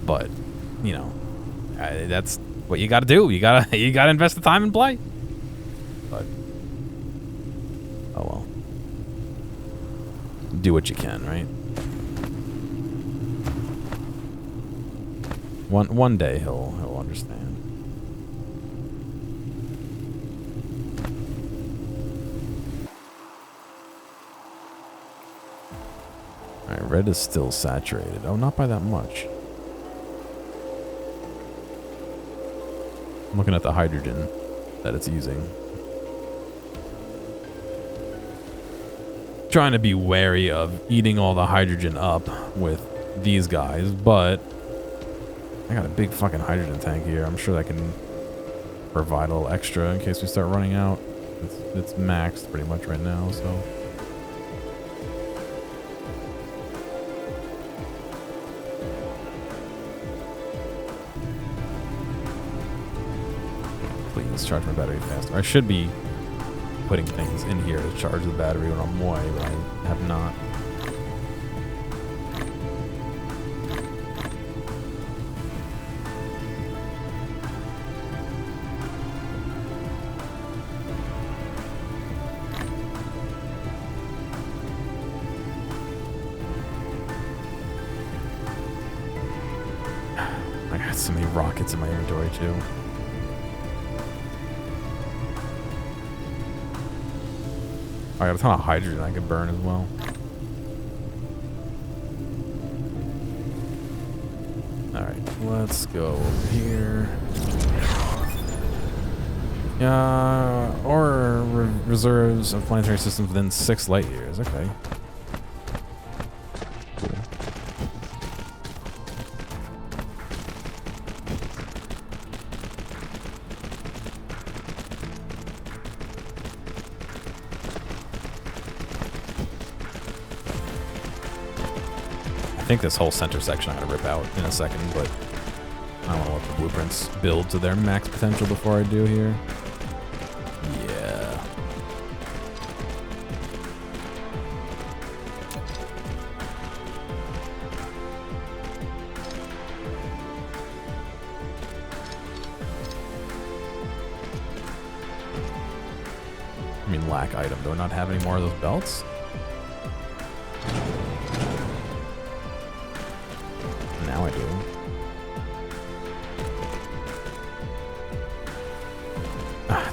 But, you know, that's what you got to do. You gotta invest the time and play. But oh well, do what you can, right? One day he'll understand. All right, red is still saturated. Oh, not by that much. I'm looking at the hydrogen that it's using. Trying to be wary of eating all the hydrogen up with these guys, but I got a big fucking hydrogen tank here. I'm sure that can provide a little extra in case we start running out. It's maxed pretty much right now, so. Please charge my battery faster. I should be putting things in here to charge the battery when I'm away, but I have not. I got so many rockets in my inventory too. I got a ton of hydrogen I could burn as well. Alright, let's go over here. Or reserves of planetary systems within 6 light years. Okay. Cool. I think this whole center section I'm going to rip out in a second, but I want to let the blueprints build to their max potential before I do here. Yeah. I mean, lack item. Do I not have any more of those belts? Now I do.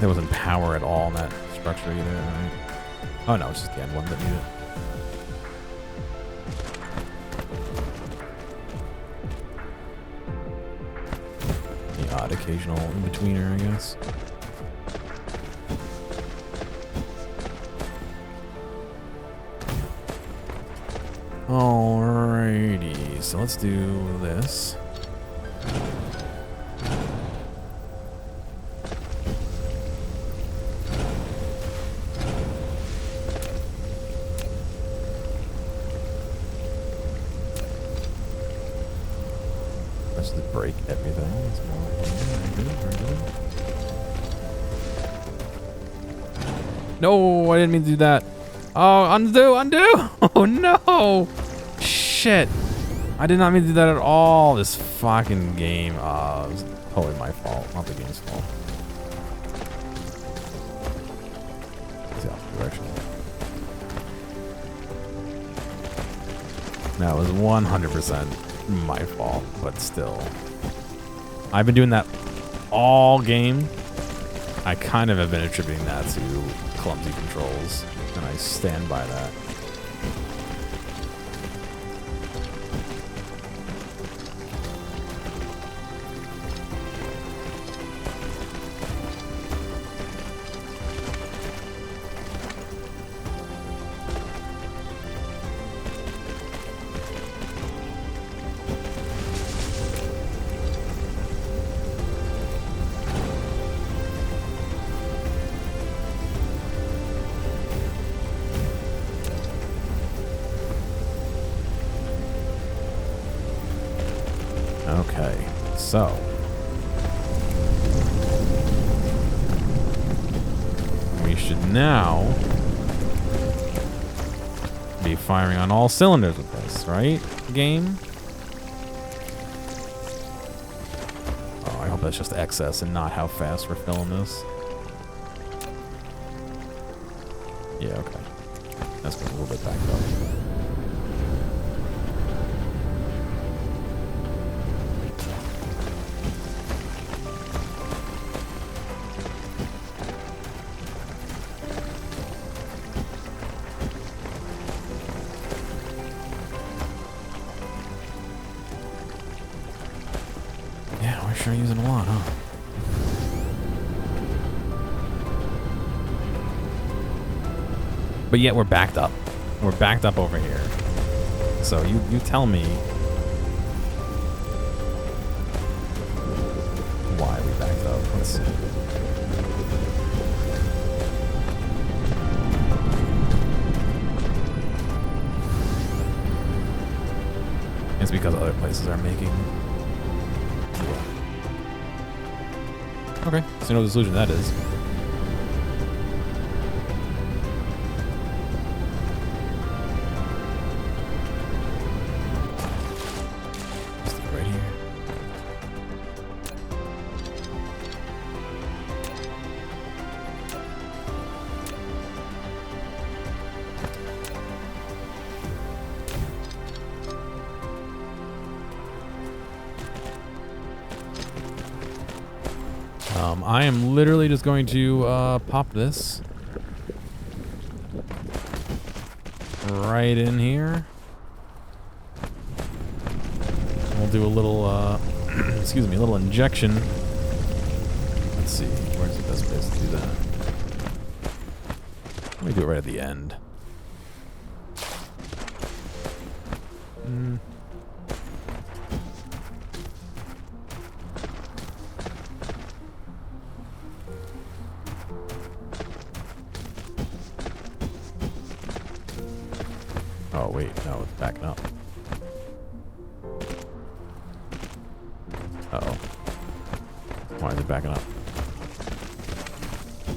There wasn't power at all in that structure either, right? Oh no, it's just the end one that needed it. The odd occasional in-betweener, I guess. Alrighty, so let's do this. Let's just break everything. Very good. No, I didn't mean to do that. Oh, undo! Oh no! Shit. I did not mean to do that at all. This fucking game. It was totally my fault, not the game's fault. It's the opposite direction. That was 100% my fault, but still. I've been doing that all game. I kind of have been attributing that to clumsy controls, and I stand by that. Okay, so should now be firing on all cylinders with this, right, game? Oh, I hope that's just excess and not how fast we're filling this. Yeah, okay. That's been a little bit backed up. Yeah, we're sure using a lot, huh? But yet we're backed up. We're backed up over here. So you tell me why we backed up. Let's see. It's because other places are making. Okay, so you know what the solution to that is. I am literally just going to pop this right in here. We'll do a little, excuse me, a little injection. Let's see, where's the best place to do that? Let me do it right at the end. Oh, wait, no, it's backing up. Uh-oh. Why is it backing up?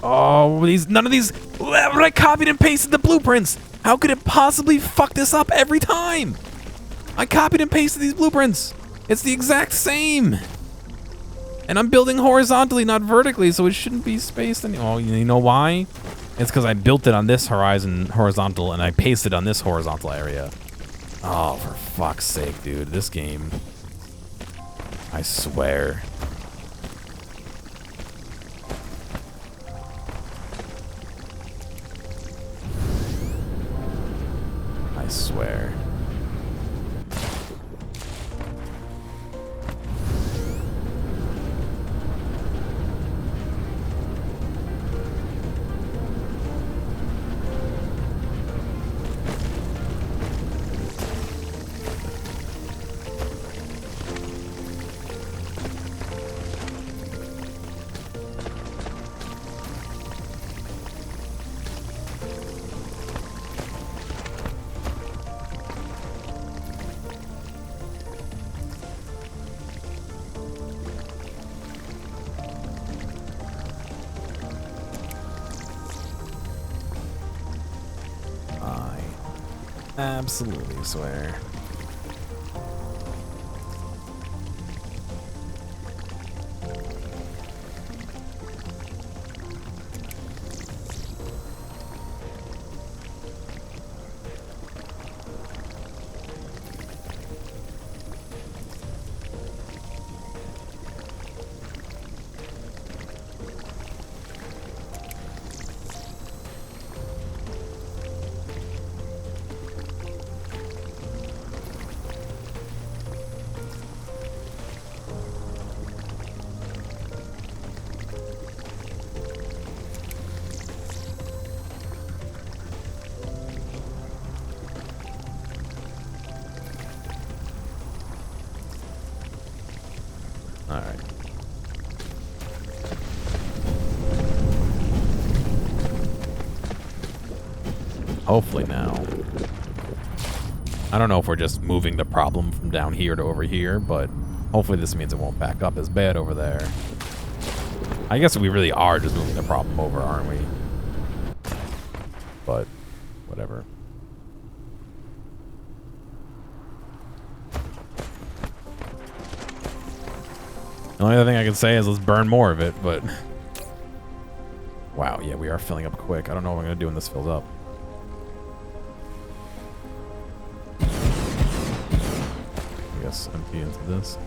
Oh, none of these, I copied and pasted the blueprints. How could it possibly fuck this up every time? I copied and pasted these blueprints. It's the exact same. And I'm building horizontally, not vertically, so it shouldn't be spaced anymore. Oh, you know why? It's because I built it on this horizontal, and I pasted on this horizontal area. Oh, for fuck's sake, dude. This game. I swear. I swear. Absolutely swear. Alright. Hopefully now. I don't know if we're just moving the problem from down here to over here, but hopefully this means it won't back up as bad over there. I guess we really are just moving the problem over, aren't we? but whatever. The only other thing I can say is let's burn more of it, but... Wow, yeah, we are filling up quick. I don't know what I'm going to do when this fills up. I guess empty into this.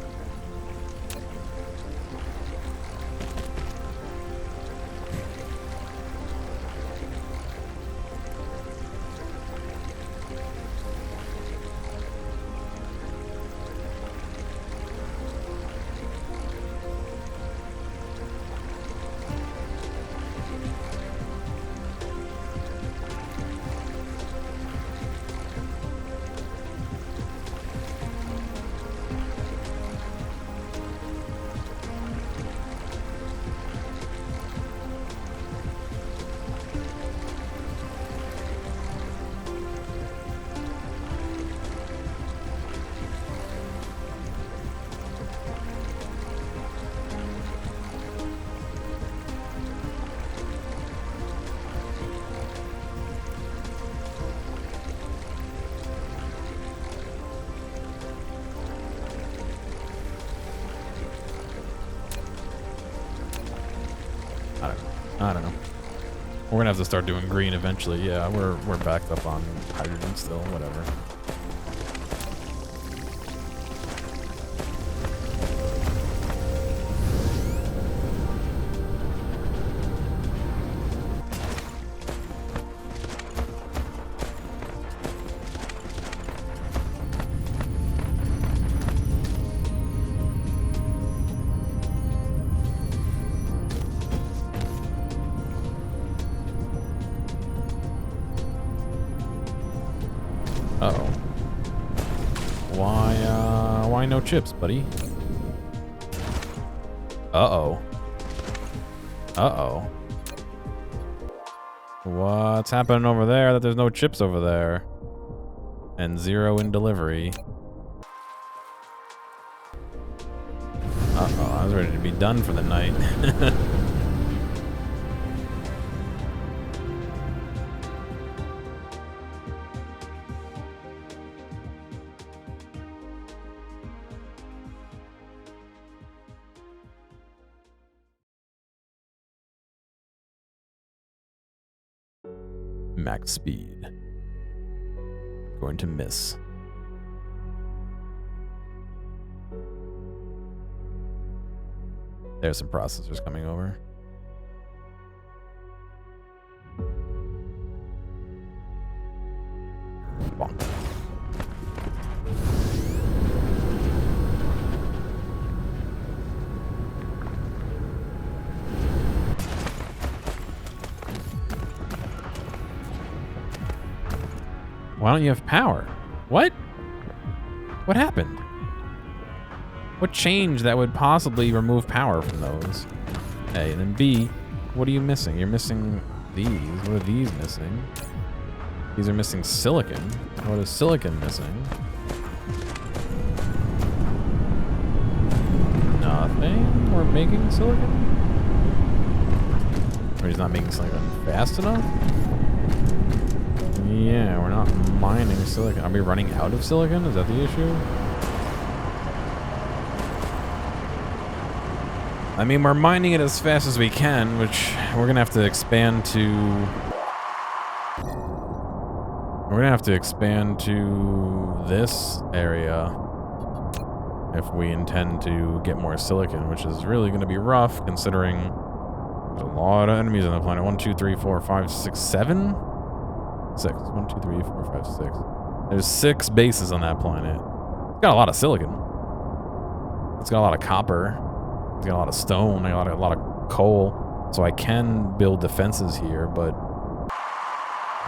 I don't know. We're gonna have to start doing green eventually. Yeah, we're backed up on hydrogen still. Whatever. Uh-oh. Why no chips, buddy? Uh-oh. Uh-oh. What's happening over there that there's no chips over there? And 0 in delivery. Uh-oh, I was ready to be done for the night. Max speed. Going to miss. There's some processors coming over. Bonk. Why don't you have power? What? What happened? What changed that would possibly remove power from those? A, and then B, what are you missing? You're missing these. What are these missing? These are missing silicon. What is silicon missing? Nothing? We're making silicon? Or he's not making silicon fast enough? Yeah, we're not mining silicon. Are we running out of silicon? Is that the issue? I mean, we're mining it as fast as we can, which we're gonna have to expand to... We're gonna have to expand to this area if we intend to get more silicon, which is really gonna be rough considering there's a lot of enemies on the planet. 1, 2, 3, 4, 5, 6, 7? 6. 1, 2, 3, 4, 5, 6. There's 6 bases on that planet. It's got a lot of silicon. It's got a lot of copper. It's got a lot of stone. A lot of coal. So I can build defenses here, but...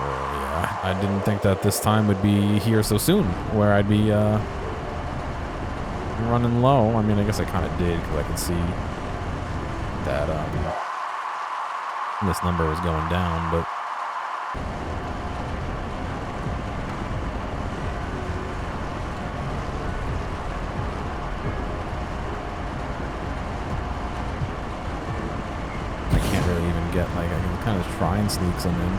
yeah, I didn't think that this time would be here so soon, where I'd be running low. I mean, I guess I kind of did, because I could see that this number was going down, but... get, like, I can kind of try and sneak some in.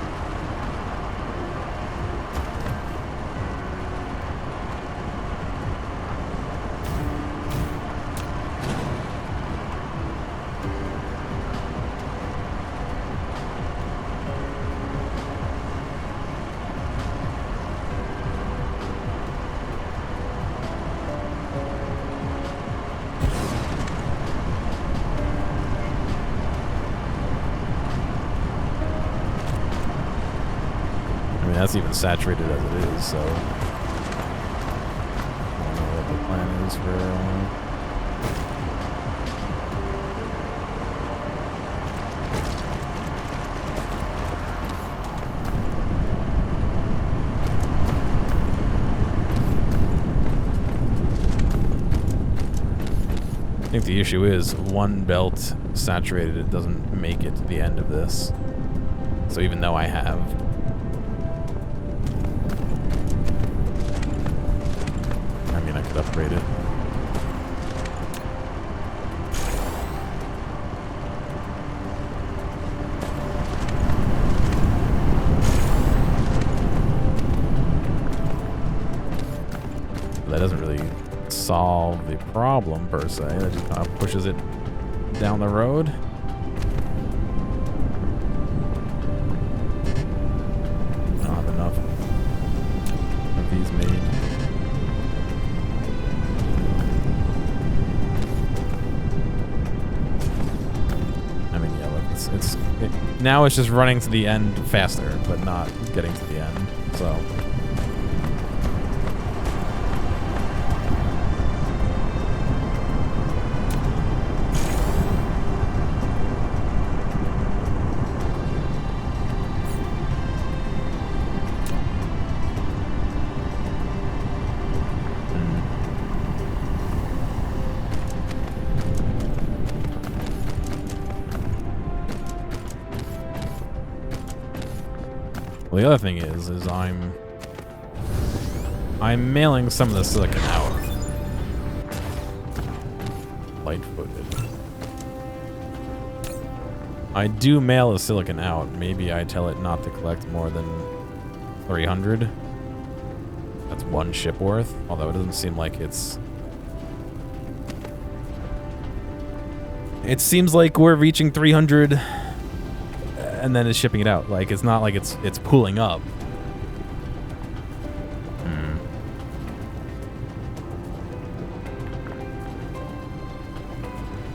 mean, that's even saturated as it is, so... I don't know what the plan is for... I think the issue is one belt saturated, it doesn't make it to the end of this. So even though I have... I mean, I could upgrade it. But that doesn't really solve the problem per se. That just kind of pushes it down the road. I don't have enough of these made. I mean, yeah, look, now it's just running to the end faster, but not getting to the end. So. Well, the other thing is I'm mailing some of the silicon out. Light-footed. I do mail the silicon out. Maybe I tell it not to collect more than 300. That's one ship worth. Although it doesn't seem like it's... It seems like we're reaching 300 and then it's shipping it out. Like, it's not like it's pooling up.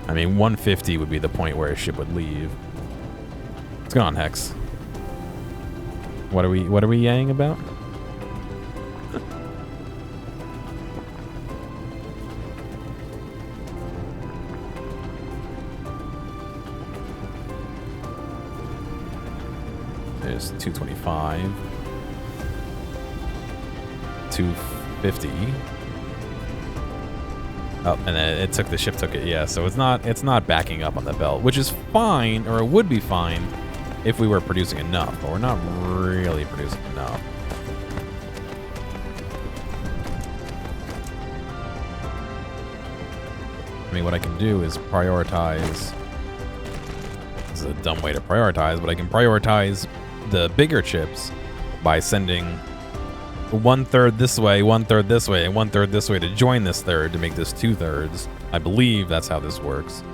I mean, 150 would be the point where a ship would leave. What's going on, Hex? What are we yang about? There's 225. 250. Oh, and then it took the ship took it, yeah. So it's not backing up on the belt, which is fine, or it would be fine if we were producing enough, but we're not really producing enough. I mean, what I can do is prioritize. This is a dumb way to prioritize, but I can prioritize the bigger chips by sending 1/3 this way, 1/3 this way, and 1/3 this way to join this third to make this 2/3. I believe that's how this works.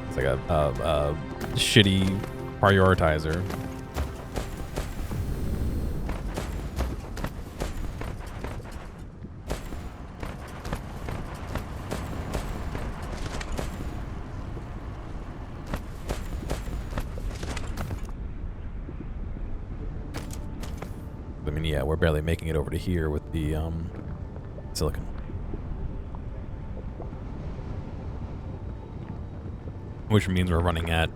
It's like a shitty prioritizer. I mean, yeah, we're barely making it over to here with the silicon. Which means we're running at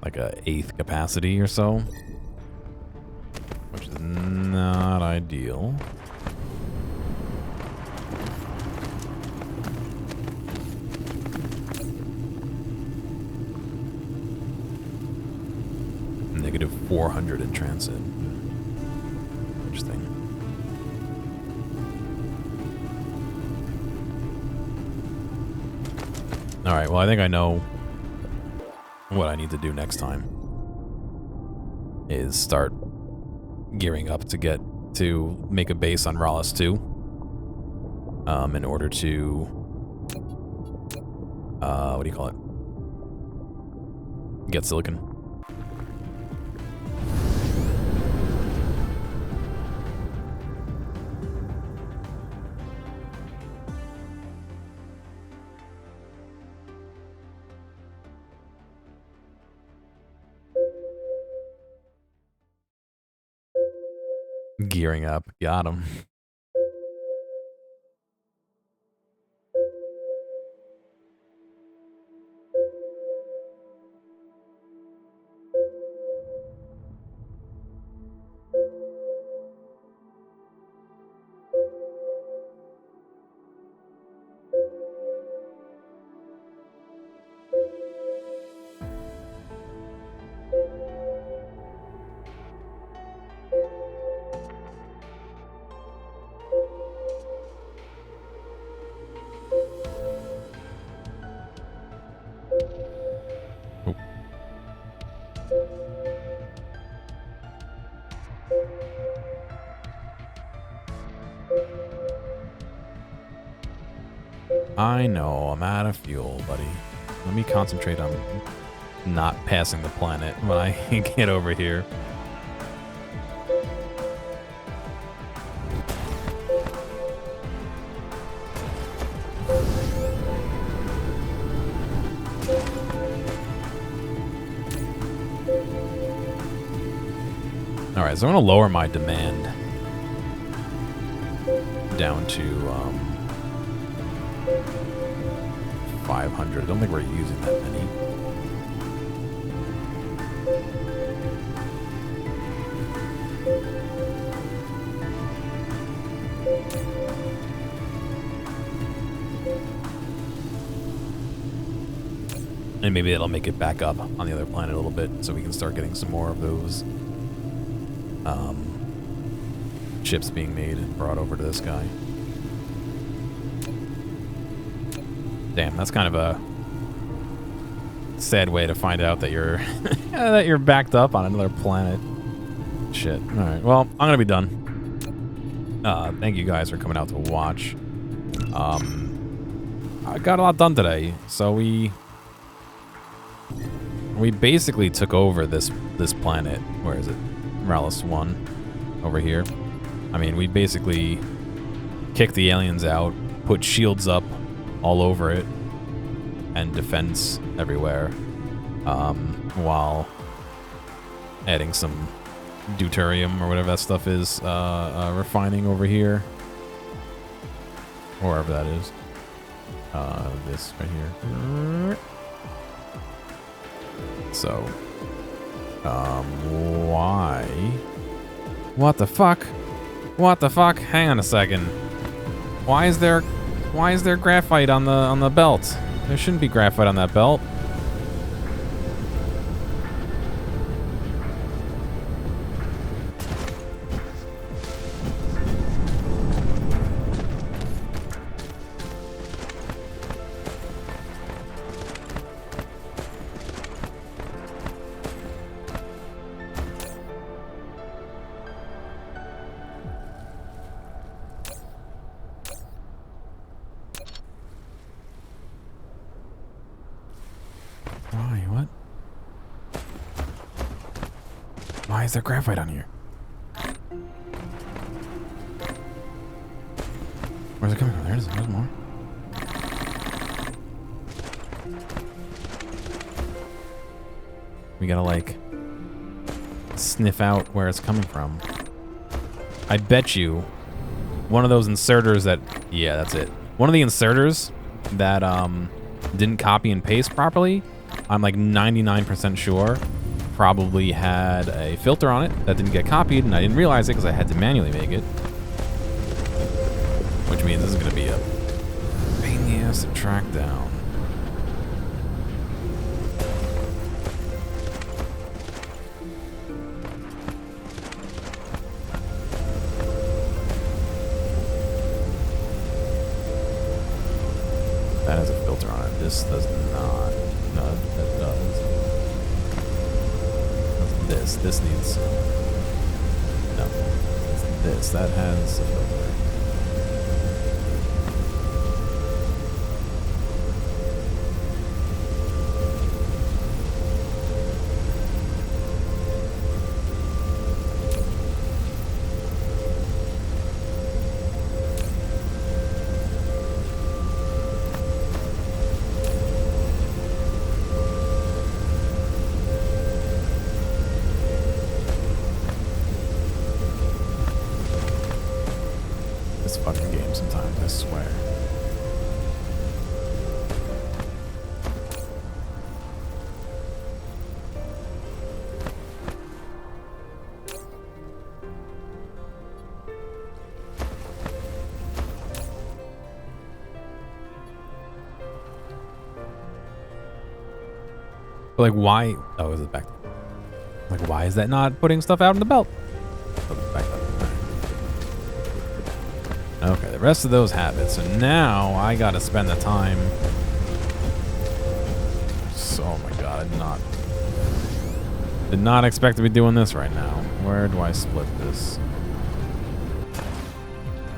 like a 1/8 capacity or so, which is not ideal. Negative 400 in transit. Interesting. Alright, well, I think I know what I need to do next time. Is start gearing up to make a base on Rallis 2. In order to... what do you call it? Get silicon. Gearing up. Got him. I know, I'm out of fuel, buddy. Let me concentrate on not passing the planet when I get over here. Alright, so I'm going to lower my demand down to 500. I don't think we're using that many. And maybe that'll make it back up on the other planet a little bit so we can start getting some more of those ships being made and brought over to this guy. Damn, that's kind of a sad way to find out that you're that you're backed up on another planet. Shit. All right. Well, I'm gonna be done. Thank you guys for coming out to watch. I got a lot done today, so we basically took over this planet. Where is it? Morales 1 over here. I mean, we basically kicked the aliens out, put shields up all over it, and defense everywhere, while adding some deuterium or whatever that stuff is, refining over here, or wherever that is. This right here. So, why? What the fuck? What the fuck? Hang on a second. Why is there graphite on the belt? There shouldn't be graphite on that belt. Why is there graphite on here? Where's it coming from? There's more. We gotta, like, sniff out where it's coming from. I bet you one of those inserters that... Yeah, that's it. One of the inserters that didn't copy and paste properly, I'm like 99% sure, probably had a filter on it that didn't get copied, and I didn't realize it because I had to manually make it. Which means this is going to be a pain in the ass to track down. That has a filter on it. This does not. No, that does. This needs... No. It's this. That has a filter. I swear. But like, why? Oh, is it back? Like, why is that not putting stuff out in the belt? Oh, it's back up. Okay, the rest of those have it. So now I gotta spend the time. Oh my god, I did not expect to be doing this right now. Where do I split this?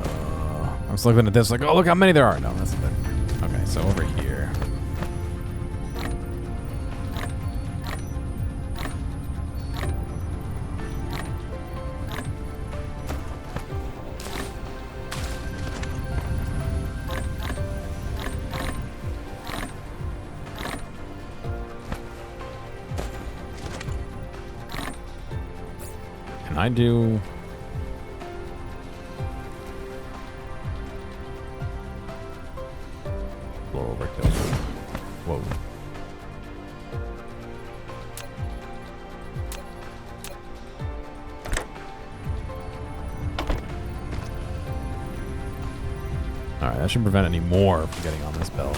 I was looking at this like, oh, look how many there are. No, that's a bit. Okay, so over here. Can I do... overkill. Whoa. Alright, that should prevent any more from getting on this belt.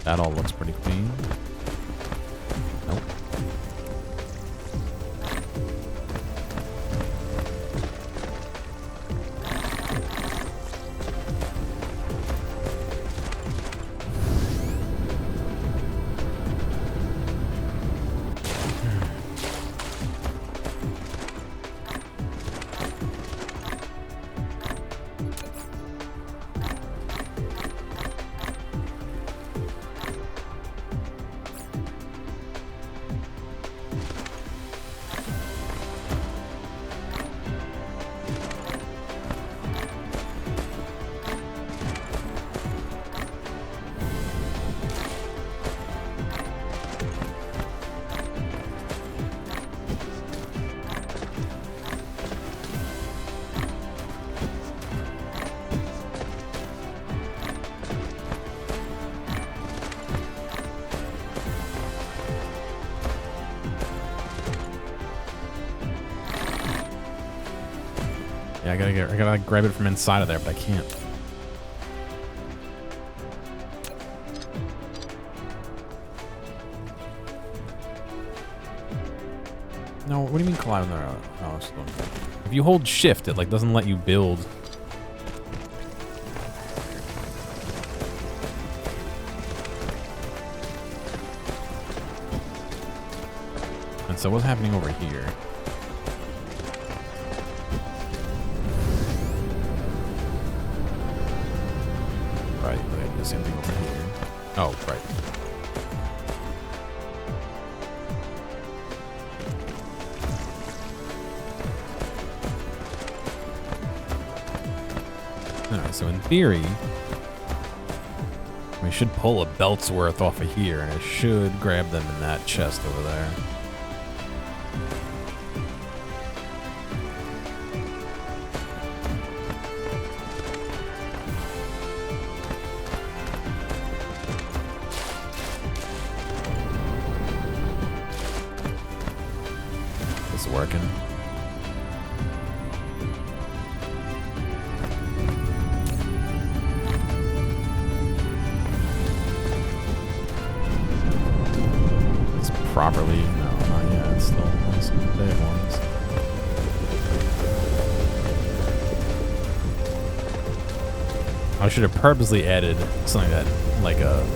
That all looks pretty clean. Nope. Yeah, I gotta grab it from inside of there, but I can't. No, what do you mean collide on there? Oh, if you hold shift, it like doesn't let you build. And so what's happening over here? Right, but I do the same thing over here. Oh, right. Alright, so in theory, we should pull a belt's worth off of here, and I should grab them in that chest over there. This is working. Properly, no, not yet. It's still some big ones. I should have purposely added something that, like a,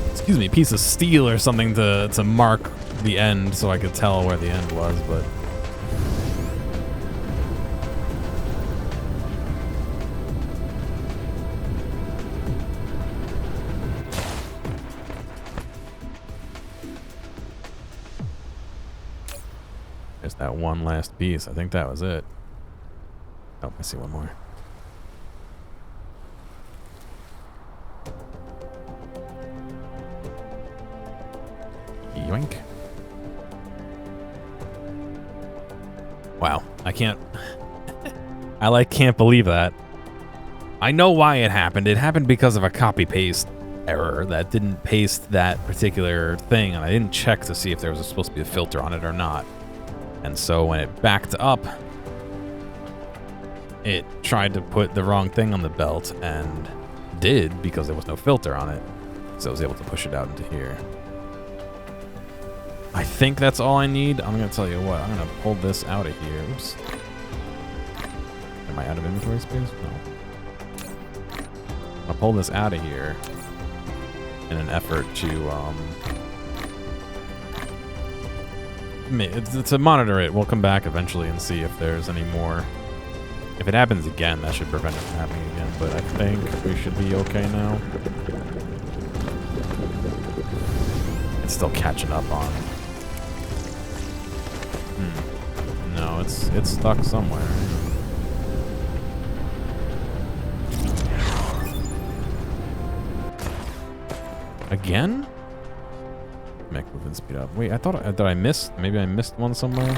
excuse me, piece of steel or something to mark the end, so I could tell where the end was. But that one last piece. I think that was it. Oh, I see one more. Yoink. Wow, I can't... I can't believe that. I know why it happened. It happened because of a copy-paste error that didn't paste that particular thing, and I didn't check to see if there was supposed to be a filter on it or not. And so when it backed up, it tried to put the wrong thing on the belt, and did because there was no filter on it. So I was able to push it out into here. I think that's all I need. I'm going to tell you what. I'm going to pull this out of here. Oops. Am I out of inventory space? No. I'll pull this out of here in an effort to monitor it. We'll come back eventually and see if there's any more. If it happens again, that should prevent it from happening again. But I think we should be okay now. It's still catching up on. No, it's stuck somewhere. Again? Make movement speed up. Wait, I thought did I miss? Maybe I missed one somewhere.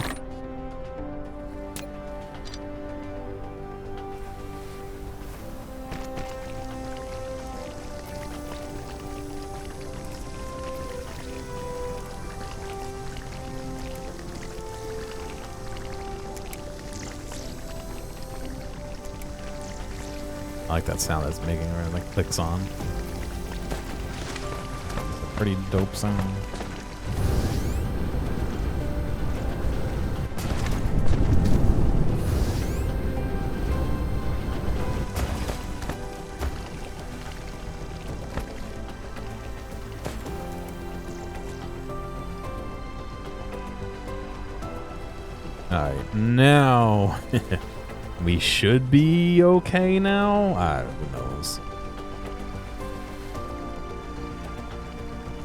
I like that sound that's making when it like clicks on. It's a pretty dope sound. Alright, now we should be okay now? Who knows?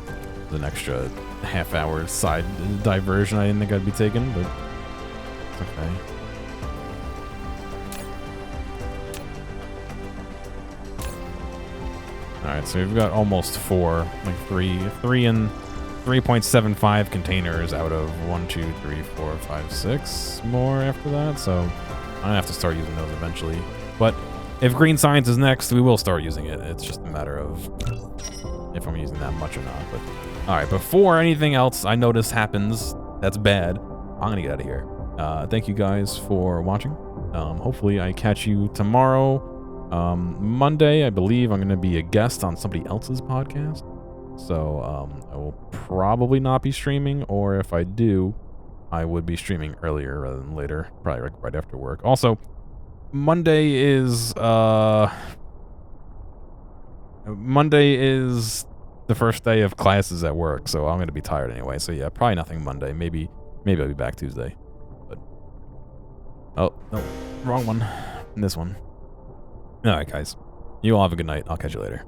There's an extra half-hour side diversion I didn't think I'd be taking, but it's okay. Alright, so we've got almost 4, like 3 and 3.75 containers out of 1, 2, 3, 4, 5, 6 more after that, so I'm gonna have to start using those eventually. But if green science is next, we will start using it. It's just a matter of if I'm using that much or not. But alright, before anything else I notice happens that's bad, I'm gonna get out of here. Thank you guys for watching. Hopefully I catch you tomorrow. Monday, I believe I'm gonna be a guest on somebody else's podcast. So I will probably not be streaming, or if I do, I would be streaming earlier rather than later, probably right after work. Also, Monday is the first day of classes at work, so I'm going to be tired anyway. So yeah, probably nothing Monday. Maybe I'll be back Tuesday. But oh, no, wrong one. This one. All right, guys. You all have a good night. I'll catch you later.